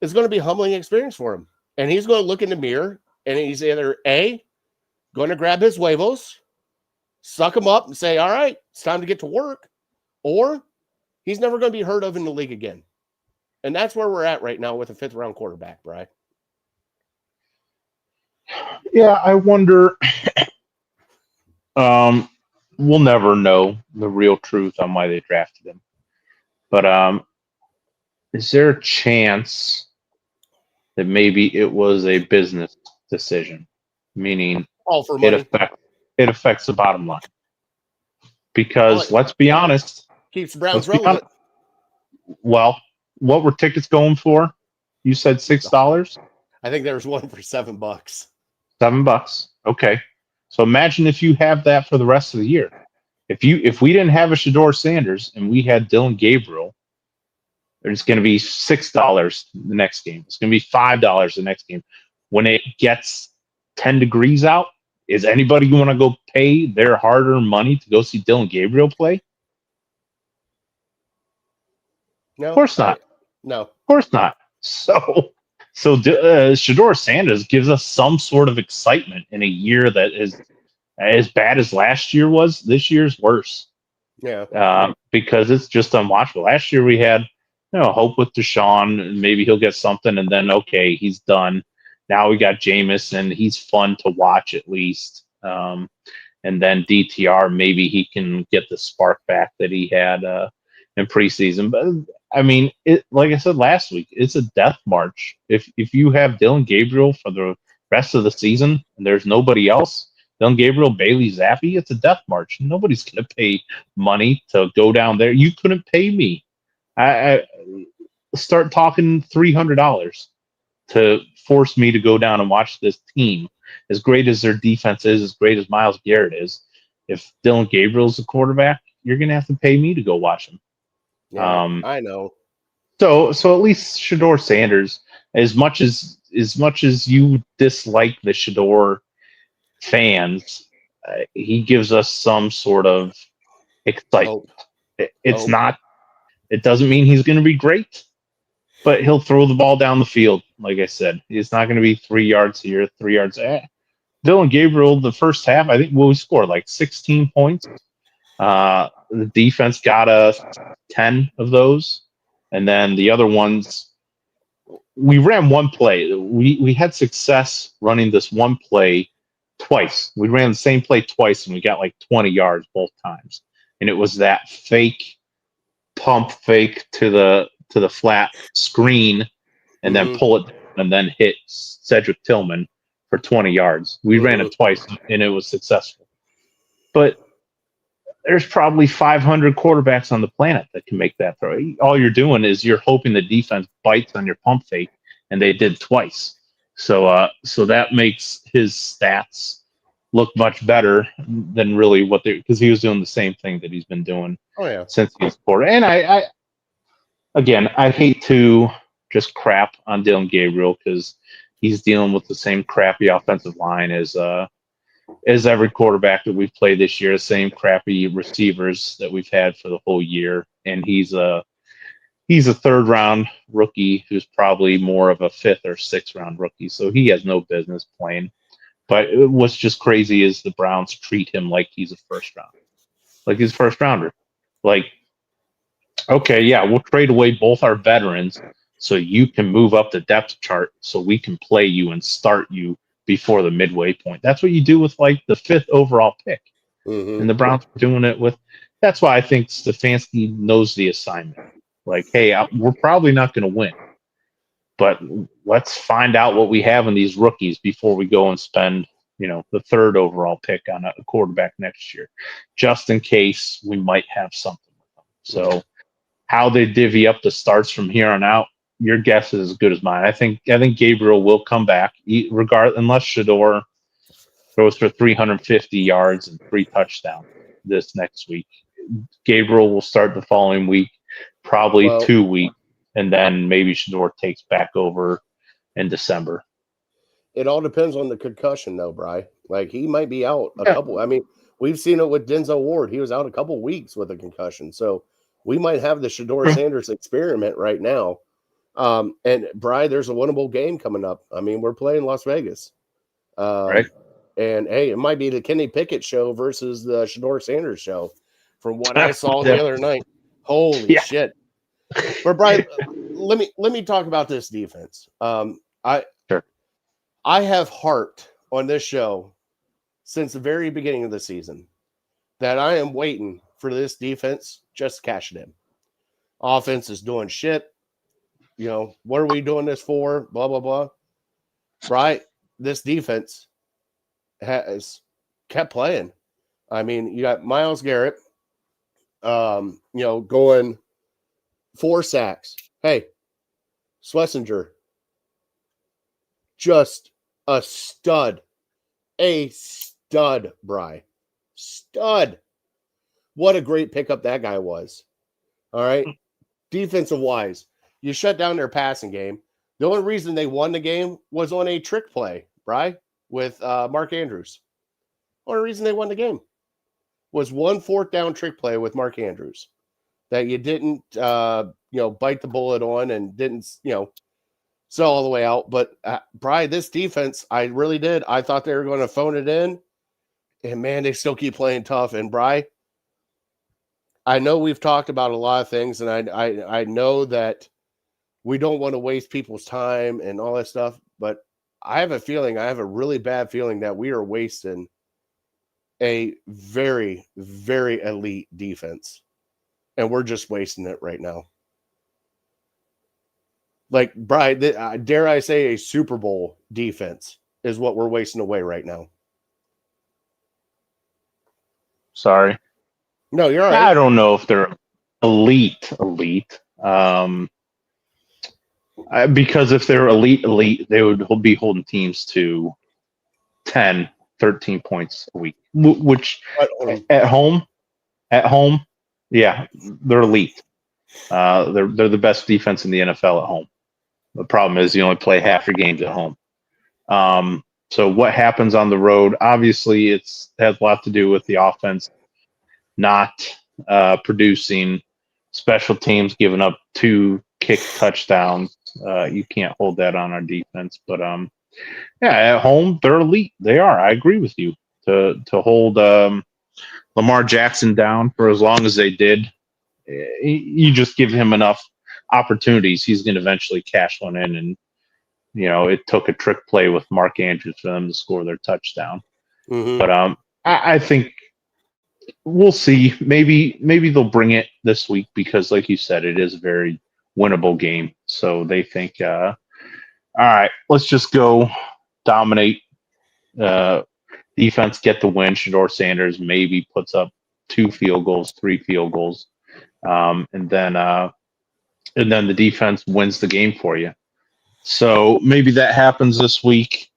is going to be a humbling experience for him. And he's going to look in the mirror and he's either A, going to grab his huevos, suck him up and say, all right, it's time to get to work, or he's never going to be heard of in the league again. And that's where we're at right now with a 5th round quarterback, Brian. Yeah, I wonder. We'll never know the real truth on why they drafted him. But is there a chance that maybe it was a business decision, meaning All for money. It affects the bottom line? Because let's be honest, keeps the Browns relevant. Well, what were tickets going for? You said $6. I think there was one for $7. $7. Okay. So imagine if you have that for the rest of the year. If we didn't have a Shador Sanders and we had Dylan Gabriel, there's going to be $6 the next game. It's going to be $5 the next game. When it gets 10 degrees out, is anybody going to go pay their hard-earned money to go see Dylan Gabriel play? No, of course not. No, of course not. So Shador Sanders gives us some sort of excitement in a year that is as bad as last year was. This year's worse. Yeah. Because it's just unwatchable. Last year we had hope with Deshaun, maybe he'll get something, and then okay, he's done. Now we got Jameis, and he's fun to watch at least. And then DTR, maybe he can get the spark back that he had in preseason. But I mean, like I said last week, it's a death march. If you have Dylan Gabriel for the rest of the season and there's nobody else, Dylan Gabriel, Bailey Zappi, it's a death march. Nobody's going to pay money to go down there. You couldn't pay me. I start talking $300 to force me to go down and watch this team. As great as their defense is, as great as Myles Garrett is, if Dylan Gabriel's the quarterback, you're going to have to pay me to go watch him. Yeah, I know. So at least Shador Sanders, as much as you dislike the Shador fans, he gives us some sort of excitement. It's not. It doesn't mean he's going to be great, but he'll throw the ball down the field. Like I said, it's not going to be 3 yards here, 3 yards. Dylan Gabriel, the first half, I think we scored like 16 points. The defense got us 10 of those, and then the other ones, we ran one play. We had success running this one play twice. We ran the same play twice, and we got like 20 yards both times. And it was that pump fake to the flat screen, and then pull it and then hit Cedric Tillman for 20 yards. We ran it twice, and it was successful. But there's probably 500 quarterbacks on the planet that can make that throw. All you're doing is you're hoping the defense bites on your pump fake, and they did twice. So that makes his stats look much better than really what they, because he was doing the same thing that he's been doing since he was quarter. And I hate to just crap on Dylan Gabriel because he's dealing with the same crappy offensive line as every quarterback that we've played this year, the same crappy receivers that we've had for the whole year. And he's a 3rd round rookie who's probably more of a 5th or 6th round rookie. So he has no business playing. But what's just crazy is the Browns treat him like he's a first round, like he's a first rounder. Like, okay, yeah, we'll trade away both our veterans so you can move up the depth chart so we can play you and start you before the midway point. That's what you do with like the 5th overall pick. Mm-hmm. And the Browns are doing it with. That's why I think Stefanski knows the assignment. Like, hey, we're probably not going to win, but let's find out what we have in these rookies before we go and spend, the 3rd overall pick on a quarterback next year, just in case we might have something with them. So, how they divvy up the starts from here on out, your guess is as good as mine. I think Gabriel will come back, unless Shador throws for 350 yards and 3 touchdowns this next week. Gabriel will start the following week, probably 2 weeks, and then maybe Shador takes back over in December. It all depends on the concussion, though, Bry. Like, he might be out a couple. I mean, we've seen it with Denzel Ward. He was out a couple weeks with a concussion. So we might have the Shador Sanders experiment right now. And, Bry, there's a winnable game coming up. I mean, we're playing Las Vegas. Right. And, hey, it might be the Kenny Pickett show versus the Shador Sanders show from what I saw the other night. Holy shit. But, Bry, let me talk about this defense. I have harped on this show since the very beginning of the season that I am waiting for this defense just to cash it in. Offense is doing shit. What are we doing this for? Blah, blah, blah. Right? This defense has kept playing. I mean, you got Myles Garrett, going 4 sacks. Hey, Schlesinger, just a stud, Bry. Stud. What a great pickup that guy was. All right. Defensive wise, you shut down their passing game. The only reason they won the game was on a trick play, Bry, with Mark Andrews. Only reason they won the game was 1 4th down trick play with Mark Andrews that you didn't, bite the bullet on and didn't, sell all the way out. But, Bry, this defense, I really did. I thought they were going to phone it in. And, man, they still keep playing tough. And, Bry, I know we've talked about a lot of things, and I know that we don't want to waste people's time and all that stuff. But I have a really bad feeling that we are wasting a very, very elite defense. And we're just wasting it right now. Like, Bry, dare I say a Super Bowl defense is what we're wasting away right now. Sorry. No, you're all right. I don't know if they're elite. Because if they're elite, they would be holding teams to 10, 13 points a week, which at home, yeah, they're elite. They're the best defense in the NFL at home. The problem is you only play half your games at home. So what happens on the road, obviously has a lot to do with the offense not producing, special teams giving up 2 kick touchdowns. You can't hold that on our defense. But, at home, they're elite. They are. I agree with you. To hold Lamar Jackson down for as long as they did, you just give him enough opportunities, he's going to eventually cash one in. And, it took a trick play with Mark Andrews for them to score their touchdown. Mm-hmm. But I think we'll see. Maybe they'll bring it this week because, like you said, it is a very winnable game. So they think, all right, let's just go dominate defense, get the win. Shador Sanders maybe puts up 2 field goals, 3 field goals. And then the defense wins the game for you. So maybe that happens this week.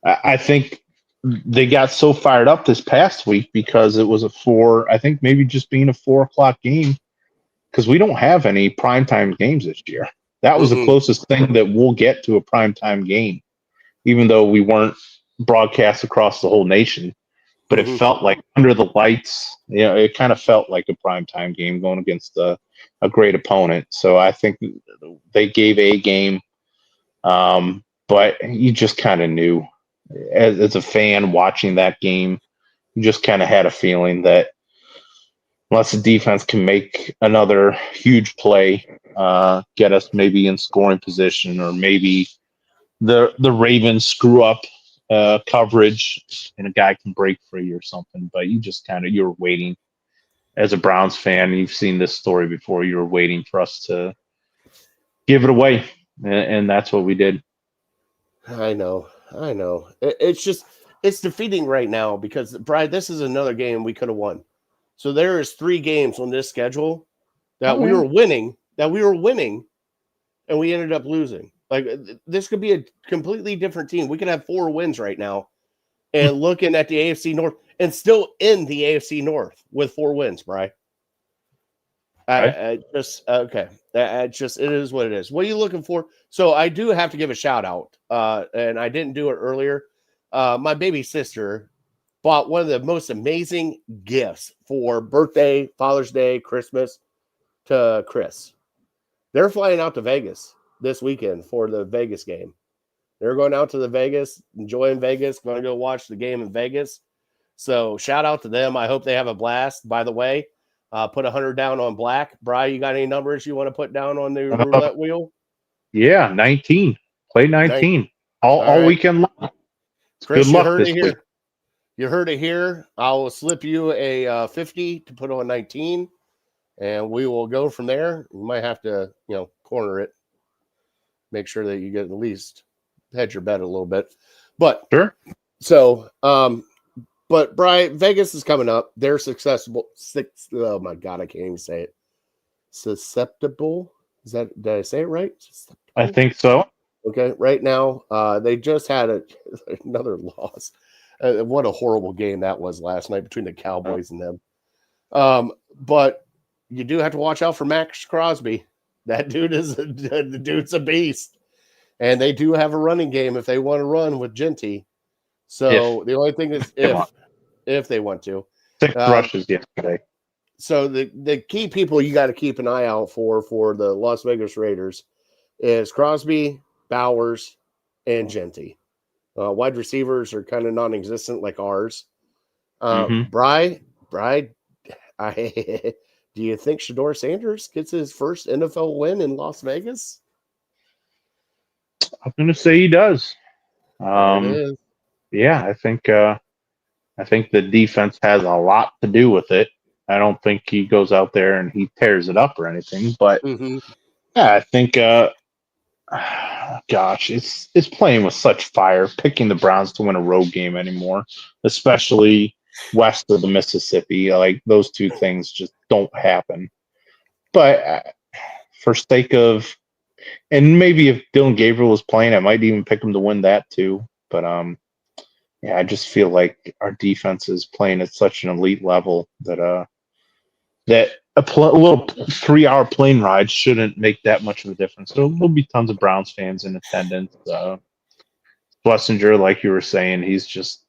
I think they got so fired up this past week because it was maybe just being a 4:00 game, because we don't have any primetime games this year. That was the closest thing that we'll get to a primetime game, even though we weren't broadcast across the whole nation. But it felt like under the lights, it kind of felt like a primetime game going against a great opponent. So I think they gave a game, but you just kind of knew as a fan watching that game, you just kind of had a feeling that unless the defense can make another huge play, get us maybe in scoring position, or maybe the Ravens screw up coverage and a guy can break free or something. But you just you're waiting as a Browns fan. You've seen this story before. You were waiting for us to give it away, and that's what we did. I know. It's just it's defeating right now because Brian, this is another game we could have won. So there is 3 games on this schedule that we were winning, and we ended up losing. Like this could be a completely different team. We could have 4 wins right now, and looking at the AFC North, and still in the AFC North with 4 wins, Brian. I just okay. It is what it is. What are you looking for? So I do have to give a shout out, and I didn't do it earlier. My baby sister bought one of the most amazing gifts for birthday, Father's Day, Christmas to Chris. They're flying out to Vegas this weekend for the Vegas game. They're going out to the Vegas, enjoying Vegas, going to go watch the game in Vegas. So shout out to them. I hope they have a blast. By the way, put 100 down on black. Bri, you got any numbers you want to put down on the roulette wheel? Yeah, 19. Play 19 all right. weekend long. Chris, good luck this week. You heard it here. I will slip you a 50 to put on 19, and we will go from there. You might have to, corner it. Make sure that you get at least hedge your bet a little bit. But sure. So, but Brian, Vegas is coming up. They're successful. Oh my God, I can't even say it. Susceptible. Did I say it right? I think so. Okay. Right now, they just had another loss. What a horrible game that was last night between the Cowboys and them. But you do have to watch out for Max Crosby. That dude the dude's a beast. And they do have a running game if they want to run with Genty. So the only thing is if they want to. 6 rushes yesterday. So the key people you got to keep an eye out for the Las Vegas Raiders is Crosby, Bowers, and Genty. Wide receivers are kind of non-existent like ours. Bri, do you think Shedeur Sanders gets his first NFL win in Las Vegas? I'm going to say he does. There it is. Yeah, I think the defense has a lot to do with it. I don't think he goes out there and he tears it up or anything, but yeah, I think gosh, it's playing with such fire, picking the Browns to win a road game anymore, especially west of the Mississippi. Like those 2 things just don't happen. But for sake of, and maybe if Dylan Gabriel was playing, I might even pick him to win that too. But yeah, I just feel like our defense is playing at such an elite level that a little 3-hour plane ride shouldn't make that much of a difference. There'll be tons of Browns fans in attendance. Schlesinger, like you were saying, he's just,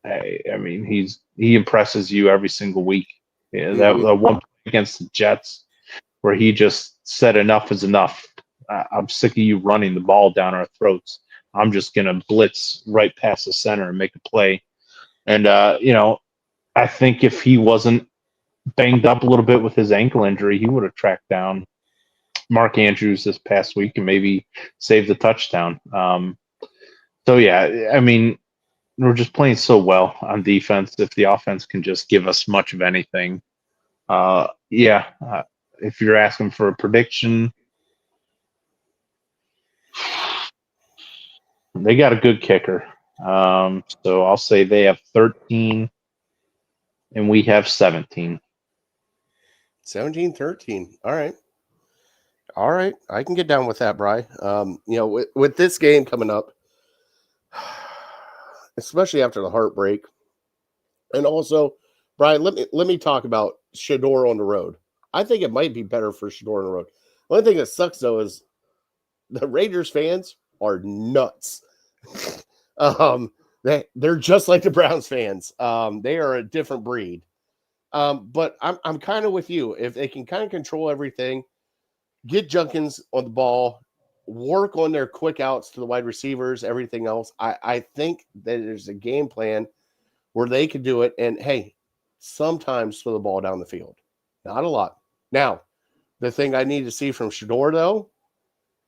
I mean, he impresses you every single week. Yeah, that one play against the Jets where he just said enough is enough. I'm sick of you running the ball down our throats. I'm just going to blitz right past the center and make a play. And, I think if he wasn't banged up a little bit with his ankle injury, he would have tracked down Mark Andrews this past week and maybe saved the touchdown. So, yeah, I mean, we're just playing so well on defense. If the offense can just give us much of anything, if you're asking for a prediction, they got a good kicker. So I'll say they have 13 and we have 17. 17-13. All right. I can get down with that, Bri. With this game coming up, especially after the heartbreak, and also, Bri, let me talk about Shedeur on the road. I think it might be better for Shedeur on the road. The only thing that sucks though is the Raiders fans are nuts. They're just like the Browns fans. They are a different breed. But I'm kind of with you. If they can kind of control everything, get Junkins on the ball, work on their quick outs to the wide receivers, everything else. I think that there's a game plan where they could do it. And hey, sometimes throw the ball down the field. Not a lot. Now, the thing I need to see from Shador, though,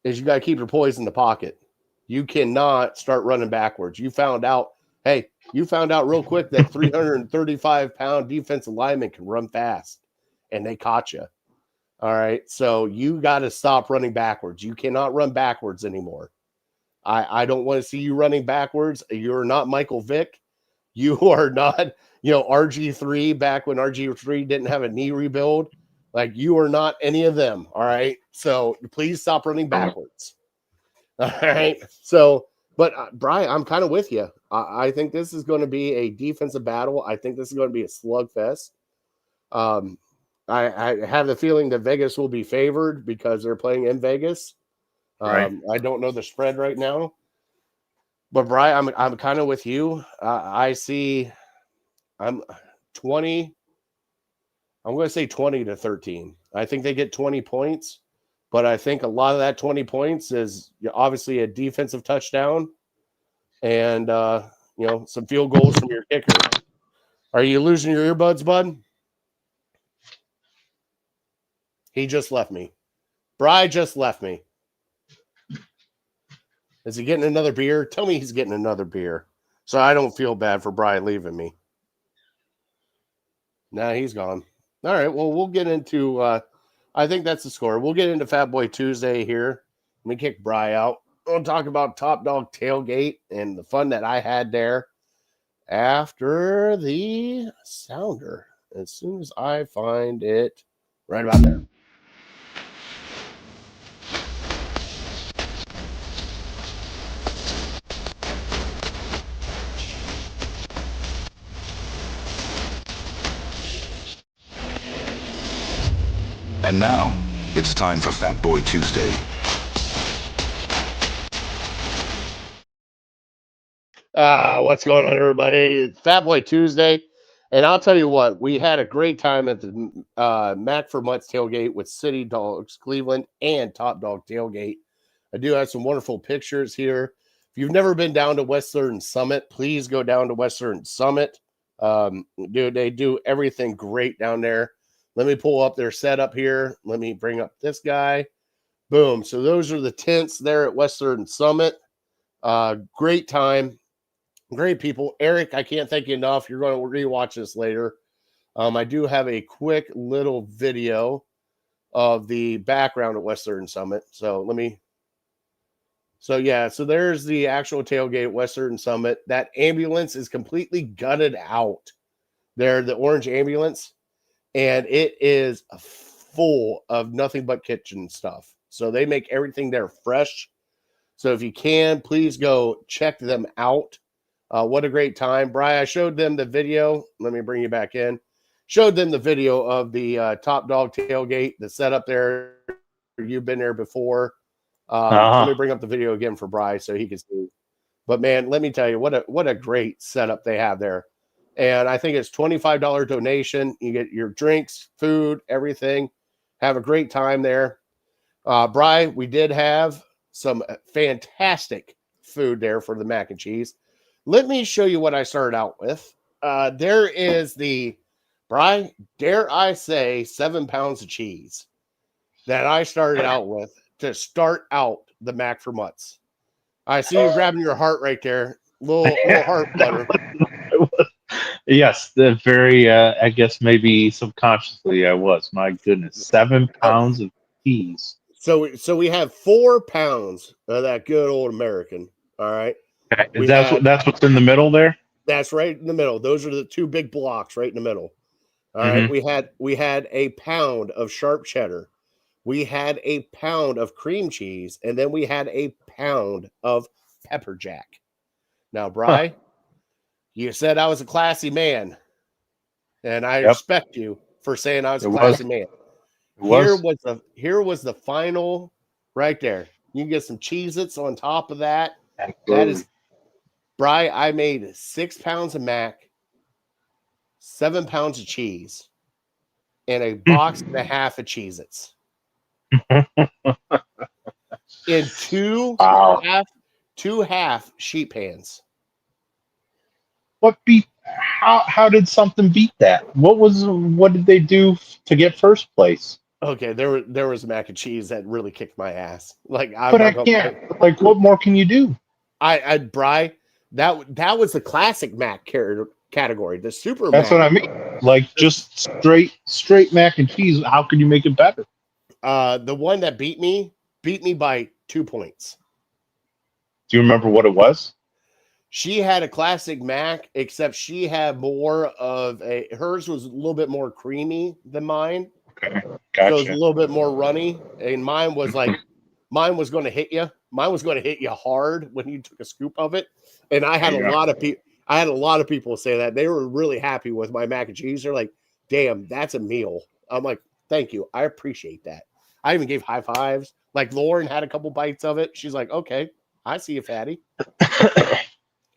is you got to keep your poise in the pocket. You cannot start running backwards. You found out real quick that 335-pound defensive lineman can run fast, and they caught you. All right, so you got to stop running backwards. You cannot run backwards anymore. I don't want to see you running backwards. You're not Michael Vick. You are not, RG3 back when RG3 didn't have a knee rebuild. Like, you are not any of them. All right, so please stop running backwards. All right, so. But, Brian, I'm kind of with you. I think this is going to be a defensive battle. I think this is going to be a slugfest. I have the feeling that Vegas will be favored because they're playing in Vegas. Right. I don't know the spread right now. But, Brian, I'm kind of with you. I'm 20. I'm going to say 20-13. I think they get 20 points. But I think a lot of that 20 points is obviously a defensive touchdown and, some field goals from your kicker. Are you losing your earbuds, bud? He just left me. Bry just left me. Is he getting another beer? Tell me he's getting another beer so I don't feel bad for Bry leaving me. Nah, he's gone. All right, well, we'll get into I think that's the score. We'll get into Fat Boy Tuesday here. Let me kick Bry out. We'll talk about Top Dog Tailgate and the fun that I had there after the sounder. As soon as I find it right about there. And now, it's time for Fat Boy Tuesday. What's going on, everybody? It's Fat Boy Tuesday. And I'll tell you what, we had a great time at the Mac for Mutts tailgate with City Dogs, Cleveland, and Top Dog Tailgate. I do have some wonderful pictures here. If you've never been down to Western Summit, please go down to Western Summit. They do everything great down there. Let me pull up their setup here. Let me bring up this guy. Boom. So those are the tents there at Western Summit. Great time. Great people. Eric, I can't thank you enough. You're going to rewatch this later. I do have a quick little video of the background at Western Summit. So there's the actual tailgate at Western Summit. That ambulance is completely gutted out. There, the orange ambulance, and it is full of nothing but kitchen stuff. So they make everything there fresh. So if you can, please go check them out. What a great time. Bri, I showed them the video. Let me bring you back in. Showed them the video of the Top Dog Tailgate, the setup there. You've been there before. Let me bring up the video again for Bri so he can see. But, man, let me tell you, what a great setup they have there. And I think it's $25 donation. You get your drinks, food, everything. Have a great time there. Bri, we did have some fantastic food there for the mac and cheese. Let me show you what I started out with. There is the, Bri, dare I say, 7 pounds of cheese that I started out with to start out the Mac for Mutts. I see you grabbing your heart right there. Little heart butter. Yes, the very, I guess maybe subconsciously I was. My goodness, 7 pounds of cheese. So we have 4 pounds of that good old American. All right. Okay. That's what's in the middle there? That's right in the middle. Those are the 2 big blocks right in the middle. All right. We had a pound of sharp cheddar. We had a pound of cream cheese, and then we had a pound of pepper jack. Now, Bri, you said I was a classy man, and I respect you for saying I was a classy man. Here was the final right there. You can get some Cheez-Its on top of that. Absolutely. That is, Bri, I made 6 pounds of mac, 7 pounds of cheese, and a box and a half of Cheez-Its. in two Wow. half sheet pans. What beat? How did something beat that? What did they do to get first place? Okay, there was mac and cheese that really kicked my ass. Like I'm But I not gonna can't. Like, what more can you do? I'd Bry that was the classic mac category. The super That's mac. what I mean. Like, just straight mac and cheese. How can you make it better? The one that beat me by 2 points. Do you remember what it was? She had a classic mac, except she had more of hers was a little bit more creamy than mine. Okay, So it was a gotcha. little bit more runny. And mine was going to hit you. Mine was going to hit you hard when you took a scoop of it. And I had There you go. I had a lot of people say that. They were really happy with my mac and cheese. They're like, damn, that's a meal. I'm like, thank you. I appreciate that. I even gave high fives. Like Lauren had a couple bites of it. She's like, okay, I see you, fatty.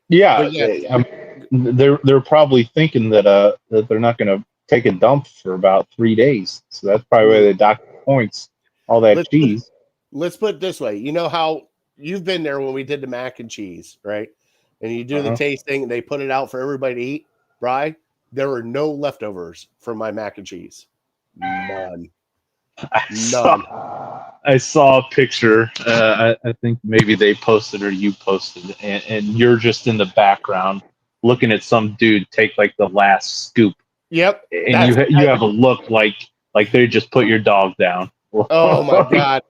Yeah, But yeah, they're probably thinking that they're not going to take a dump for about 3 days. So that's probably why they dock points. All that let's cheese. let's put it this way. You know how you've been there when we did the mac and cheese, right? And you do the Uh-huh. tasting, and they put it out for everybody to eat. Bri, there were no leftovers from my mac and cheese. None. I saw a picture. I think maybe they posted or you posted, and you're just in the background looking at some dude take like the last scoop, Yep. and you have a look like they just put your dog down. Oh my god.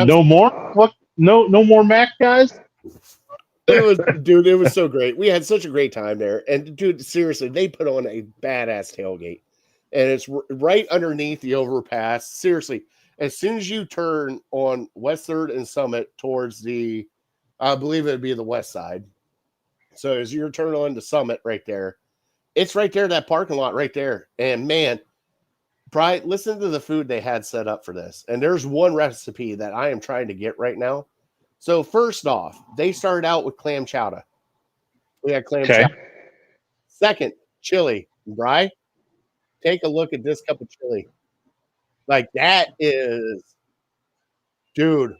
No more? What? No more Mac guys? It was so great. We had such a great time there. And dude, seriously, they put on a badass tailgate. And it's right underneath the overpass. Seriously, as soon as you turn on West 3rd and Summit towards I believe it'd be the west side. So as you're turning on to Summit right there, it's right there, that parking lot right there. And man, Brian, listen to the food they had set up for this. And there's one recipe that I am trying to get right now. So first off, they started out with clam chowder. We had clam chowder. Second, chili. Bri, take a look at this cup of chili. Like that is, dude,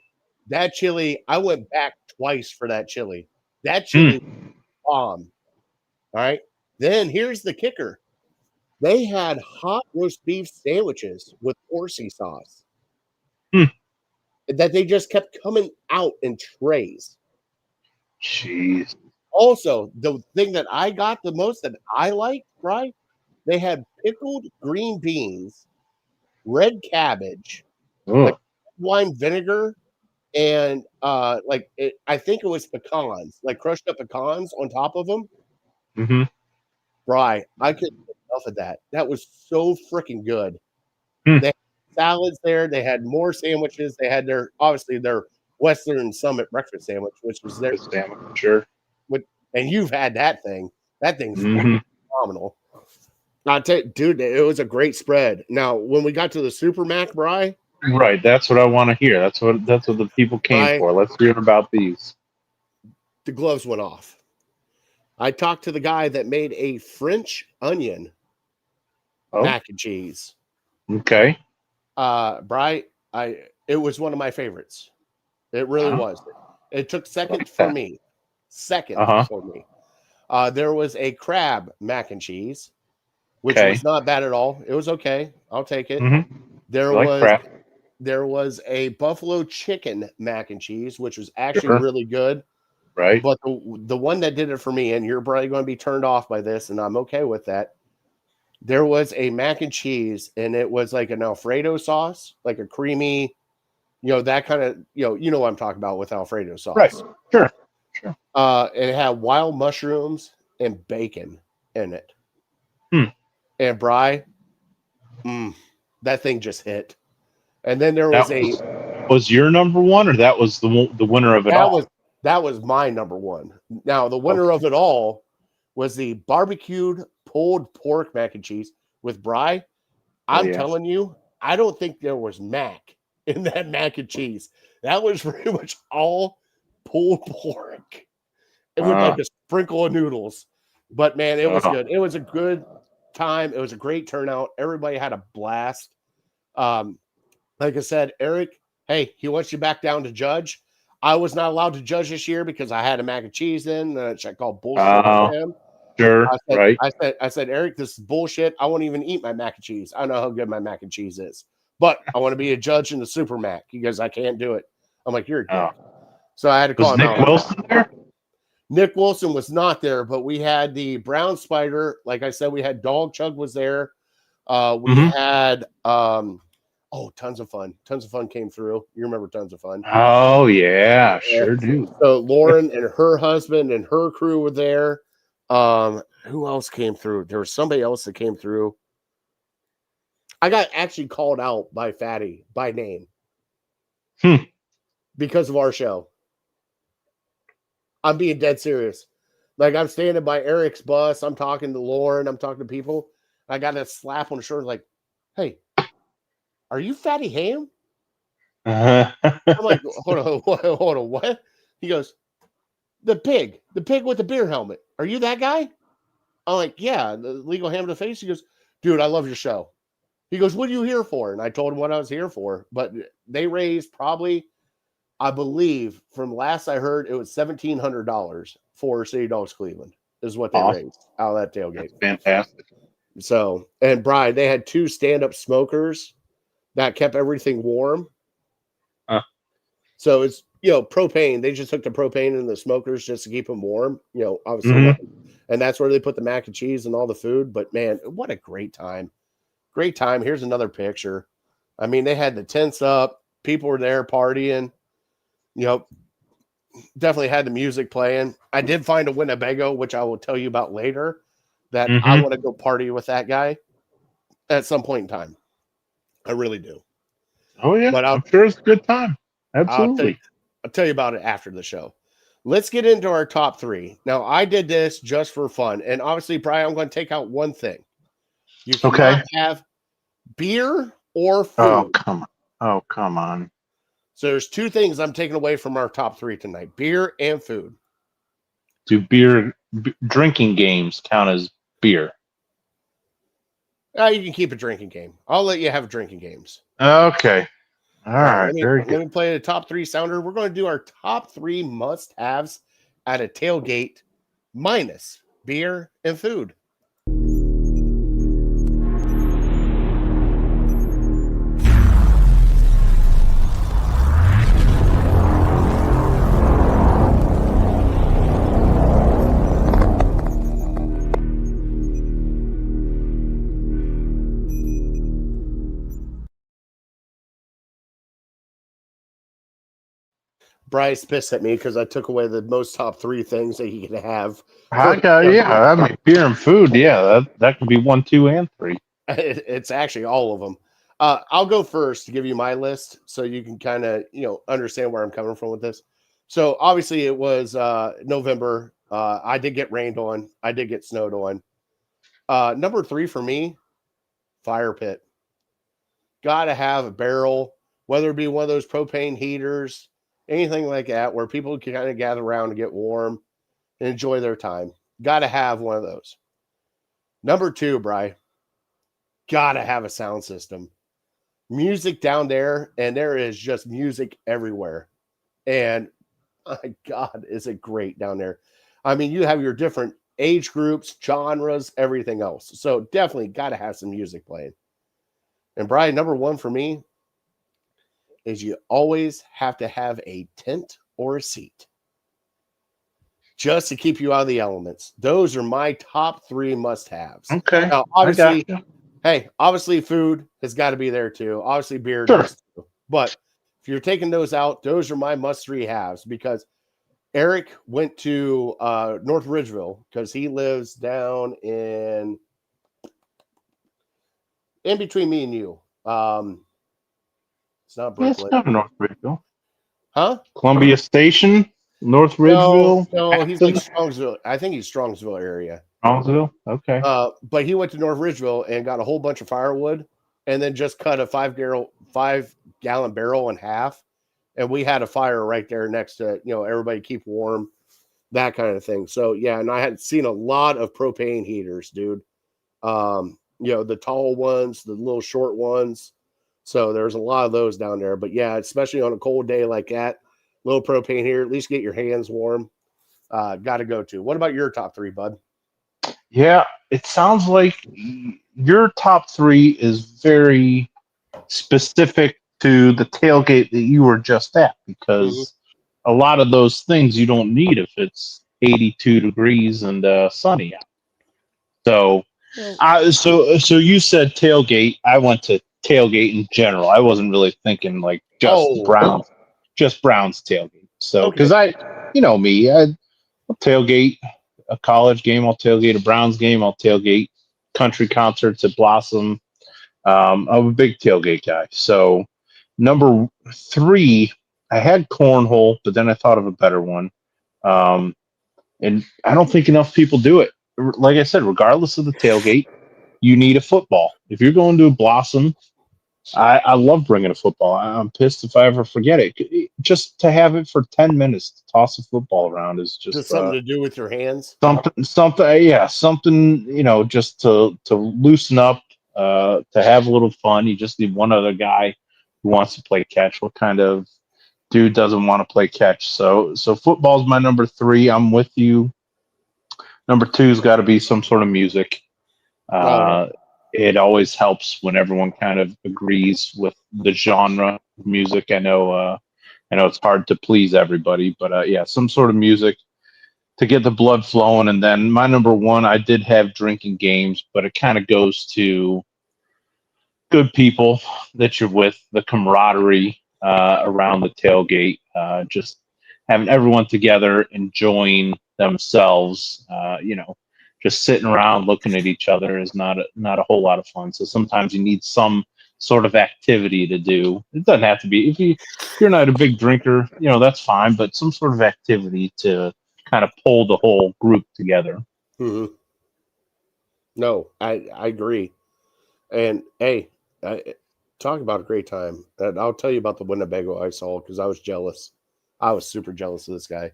that chili, I went back twice for that chili. That chili bomb. All right. Then here's the kicker. They had hot roast beef sandwiches with horsey sauce that they just kept coming out in trays. Jeez. Also, the thing that I got the most that I liked, right? They had pickled green beans, red cabbage, like wine vinegar, and I think it was pecans, like crushed up pecans on top of them. Mm-hmm. Bri, I couldn't get enough of that. That was so freaking good. Hmm. They had salads there. They had more sandwiches. They had their Western Summit breakfast sandwich, which was their sandwich, sure. And you've had that thing. That thing's Mm-hmm. phenomenal. I tell you, dude, it was a great spread. Now, when we got to the Super Mac, Bri, Right, that's what I want to hear. That's what the people came for. Let's hear about these. The gloves went off. I talked to the guy that made a French onion mac and cheese. Okay. Bri, it was one of my favorites. It really was. It took second for me. For me. There was a crab mac and cheese, which was not bad at all. It was okay. I'll take it. Mm-hmm. There was a buffalo chicken mac and cheese, which was actually really good. Right. But the one that did it for me, and you're probably going to be turned off by this, and I'm okay with that. There was a mac and cheese, and it was like an Alfredo sauce, like a creamy, that kind of, you know what I'm talking about with Alfredo sauce. Right. Sure. It had wild mushrooms and bacon in it. And Bri, that thing just hit. And then there was was your number one, or that was the winner of it all? That was my number one. Now the winner of it all was the barbecued pulled pork mac and cheese with Bri. I'm telling you, I don't think there was mac in that mac and cheese. That was pretty much all pulled pork. It was like a sprinkle of noodles. But man, it was good. It was a good time. It was a great turnout. Everybody had a blast. Like I said, Eric, hey, he wants you back down to judge. I was not allowed to judge this year because I had a mac and cheese in, which I called bullshit Oh, with him. sure, right. I said, Eric, this is bullshit. I won't even eat my mac and cheese. I know how good my mac and cheese is, but I want to be a judge in the Super Mac. He goes, I can't do it. I'm like, you're a dick. Oh. So I had to call Was him Nick out. Wilson there? Nick Wilson was not there, but we had the brown spider. Like I said, we had Dog Chug was there. We had tons of fun. Tons of fun came through. You remember Tons of Fun? Oh yeah, sure do. So Lauren and her husband and her crew were there. Who else came through? There was somebody else that came through. I got actually called out by Fatty by name because of our show. I'm being dead serious. Like I'm standing by Eric's bus. I'm talking to Lauren. I'm talking to people. I got a slap on the shoulder like, hey, are you Fatty Ham? I'm like, hold on, what? He goes, the pig with the beer helmet. Are you that guy? I'm like, yeah, the legal ham to the face. He goes, dude, I love your show. He goes, what are you here for? And I told him what I was here for. But they raised probably, I believe, from last I heard, it was $1,700 for City Dogs Cleveland is what they raised out of that tailgate. That's fantastic. So, and Brian, they had 2 stand-up smokers that kept everything warm. So it's, propane. They just took the propane in the smokers just to keep them warm, obviously. And that's where they put the mac and cheese and all the food. But man, what a great time. Great time. Here's another picture. I mean, they had the tents up. People were there partying. Definitely had the music playing. I did find a Winnebago, which I will tell you about later, that I want to go party with that guy at some point in time. I really do. Oh yeah, But I'm sure it's a good time. Absolutely. I'll tell you about it after the show. Let's get into our top 3. Now, I did this just for fun. And obviously, Brian, I'm going to take out one thing. You cannot have beer or food. Oh, come on. So there's 2 things I'm taking away from our top 3 tonight. Beer and food. Do drinking games count as beer? You can keep a drinking game. I'll let you have drinking games. Okay. All right. Let me play the top 3 sounder. We're going to do our top 3 must-haves at a tailgate minus beer and food. Bryce pissed at me because I took away the most top 3 things that he could have. I mean, beer and food. Yeah, that could be 1, 2, and 3. It's actually all of them. I'll go first to give you my list so you can kind of, understand where I'm coming from with this. So obviously it was November. I did get rained on. I did get snowed on. Number 3 for me, fire pit. Got to have a barrel, whether it be one of those propane heaters, anything like that, where people can kind of gather around and get warm and enjoy their time. Got to have one of those. Number 2, Bri, got to have a sound system. Music down there, and there is just music everywhere. And my God, is it great down there. I mean, you have your different age groups, genres, everything else. So definitely got to have some music playing. And Brian, number 1 for me is you always have to have a tent or a seat just to keep you out of the elements. Those are my top 3 must-haves. Okay. Now, obviously food has got to be there too. Obviously beer does too. But if you're taking those out, those are my must-3 haves because Eric went to North Ridgeville because he lives down in between me and you. It's not Brooklyn. It's not North Ridgeville. Huh? Columbia Station, North Ridgeville. No, he's like Strongsville. I think he's Strongsville area. Strongsville? Okay. But he went to North Ridgeville and got a whole bunch of firewood and then just cut a 5-gallon barrel in half. And we had a fire right there next to, everybody keep warm, that kind of thing. So, yeah, and I had seen a lot of propane heaters, dude. The tall ones, the little short ones. So there's a lot of those down there. But, yeah, especially on a cold day like that, little propane here. At least get your hands warm. Got to go to. What about your top 3, bud? Yeah, it sounds like your top 3 is very specific to the tailgate that you were just at, because a lot of those things you don't need if it's 82 degrees and sunny out. So, so you said tailgate. I went to tailgate in general. I wasn't really thinking like just Browns tailgate. So, because you know me, I'll tailgate a college game, I'll tailgate a Browns game, I'll tailgate country concerts at Blossom. I'm a big tailgate guy. So, number 3, I had cornhole, but then I thought of a better one. And I don't think enough people do it. Like I said, regardless of the tailgate, you need a football. If you're going to a Blossom, I love bringing a football. I'm pissed if I ever forget it. Just to have it for 10 minutes to toss a football around is just something to do with your hands. Something, you know, just to loosen up, to have a little fun. You just need one other guy who wants to play catch. What kind of dude doesn't want to play catch? So football's my number 3. I'm with you. Number 2's got to be some sort of music. It always helps when everyone kind of agrees with the genre of music. I know it's hard to please everybody, but yeah, some sort of music to get the blood flowing. And then my number 1, I did have drinking games, but it kind of goes to good people that you're with, the camaraderie around the tailgate, just having everyone together, enjoying themselves, you know. Just sitting around looking at each other is not a whole lot of fun. So sometimes you need some sort of activity to do. It doesn't have to be, if you're not a big drinker, you know, that's fine, but some sort of activity to kind of pull the whole group together. Mm-hmm. No, I agree. And hey, talk about a great time. And I'll tell you about the Winnebago I saw because I was jealous. I was super jealous of this guy.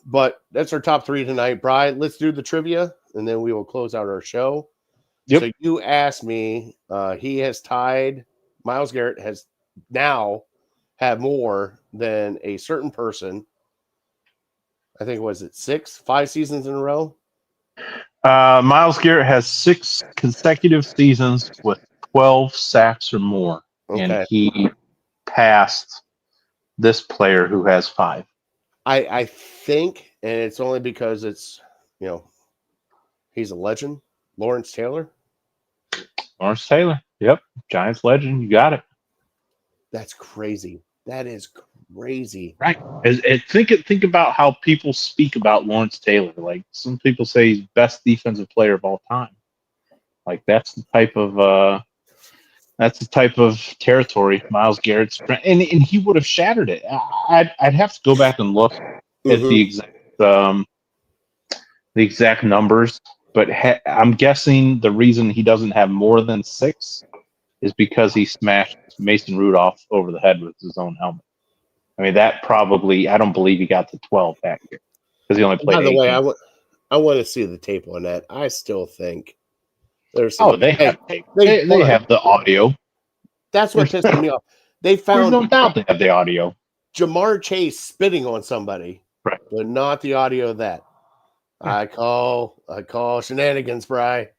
But that's our top 3 tonight. Brian, let's do the trivia and then we will close out our show. Yep. So you asked me, he has tied, Myles Garrett has now had more than a certain person. I think, was it 5 seasons in a row? Myles Garrett has 6 consecutive seasons with 12 sacks or more. Okay. And he passed this player who has 5. I think, and it's only because it's, you know, he's a legend, Lawrence Taylor. Lawrence Taylor. Yep. Giants legend. You got it. That's crazy. That is crazy. Right. Think about how people speak about Lawrence Taylor. Like, some people say he's best defensive player of all time. Like, that's the type of territory Myles Garrett's, and he would have shattered it. I'd have to go back and look at the exact numbers, but I'm guessing the reason he doesn't have more than 6 is because he smashed Mason Rudolph over the head with his own helmet. I mean, that probably, I don't believe he got to 12 that year because he only played. By the 18. way, I want to see the tape on that. I still think there's they have the audio. That's what pissed me off. They found, there's no doubt they have the audio. Jamar Chase spitting on somebody, right? But not the audio of that. I call shenanigans, Bry.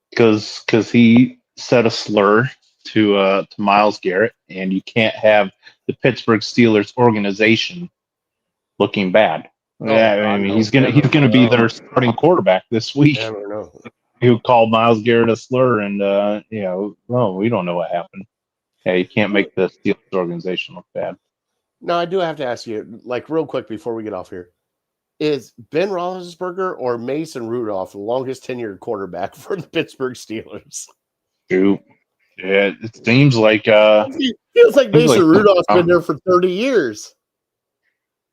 Because he said a slur to Myles Garrett, and you can't have the Pittsburgh Steelers organization looking bad. I mean, he's gonna be their starting quarterback this week. Never know. Who called Myles Garrett a slur, and we don't know what happened. Yeah, you can't make the Steelers organization look bad. Now, I do have to ask you, like, real quick before we get off here. Is Ben Roethlisberger or Mason Rudolph the longest tenured quarterback for the Pittsburgh Steelers? Dude, yeah, it seems like feels like Mason Rudolph's been there for 30 years.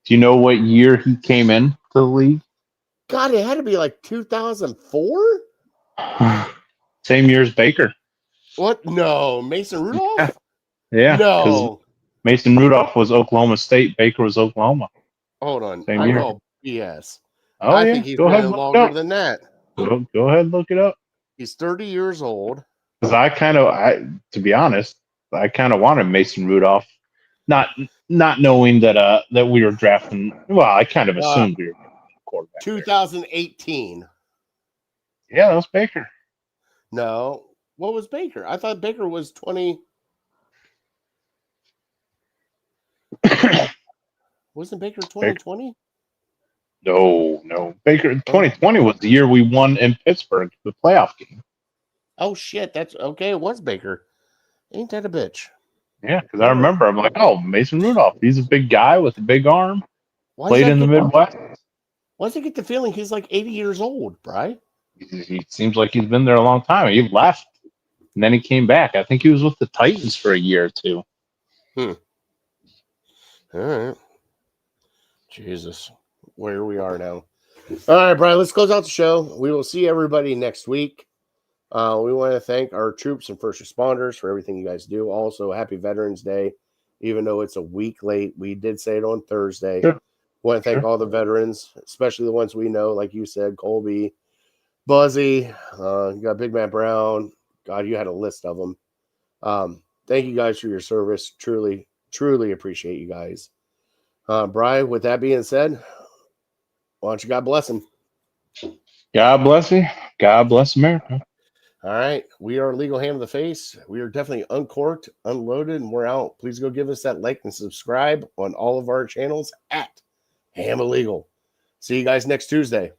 Do you know what year he came into the league? God, it had to be like 2004? Same year as Baker. What? No, Mason Rudolph? Yeah. No. Mason Rudolph was Oklahoma State. Baker was Oklahoma. Hold on. Same year. Call BS. Oh, I think he's been longer than that. Go ahead and look it up. He's 30 years old. Because to be honest, I kind of wanted Mason Rudolph. Not not knowing that we were drafting. Well, I kind of Uh, assumed we were quarterback. 2018. Yeah, that was Baker. No. What was Baker? I thought Baker was 20. Wasn't Baker 2020? No. Baker 2020 was the year we won in Pittsburgh, the playoff game. Oh, shit. That's okay. It was Baker. Ain't that a bitch? Yeah, because I remember I'm like, oh, Mason Rudolph. He's a big guy with a big arm. Played in the Midwest. Why does I get the feeling he's like 80 years old, Bri? He seems like he's been there a long time. He left, and then he came back. I think he was with the Titans for a year or two. All right. Jesus. Where we are now. All right, Brian, let's close out the show. We will see everybody next week. We want to thank our troops and first responders for everything you guys do. Also, happy Veterans Day. Even though it's a week late, we did say it on Thursday. Sure. Want to thank all the veterans, especially the ones we know, like you said, Colby, Buzzy, you got Big Matt Brown. God, you had a list of them. Thank you guys for your service. Truly, truly appreciate you guys. Brian, with that being said, why don't you God bless him? God bless you. God bless America. All right. We are Legal Ham of the Face. We are definitely uncorked, unloaded, and we're out. Please go give us that like and subscribe on all of our channels at Ham Illegal. See you guys next Tuesday.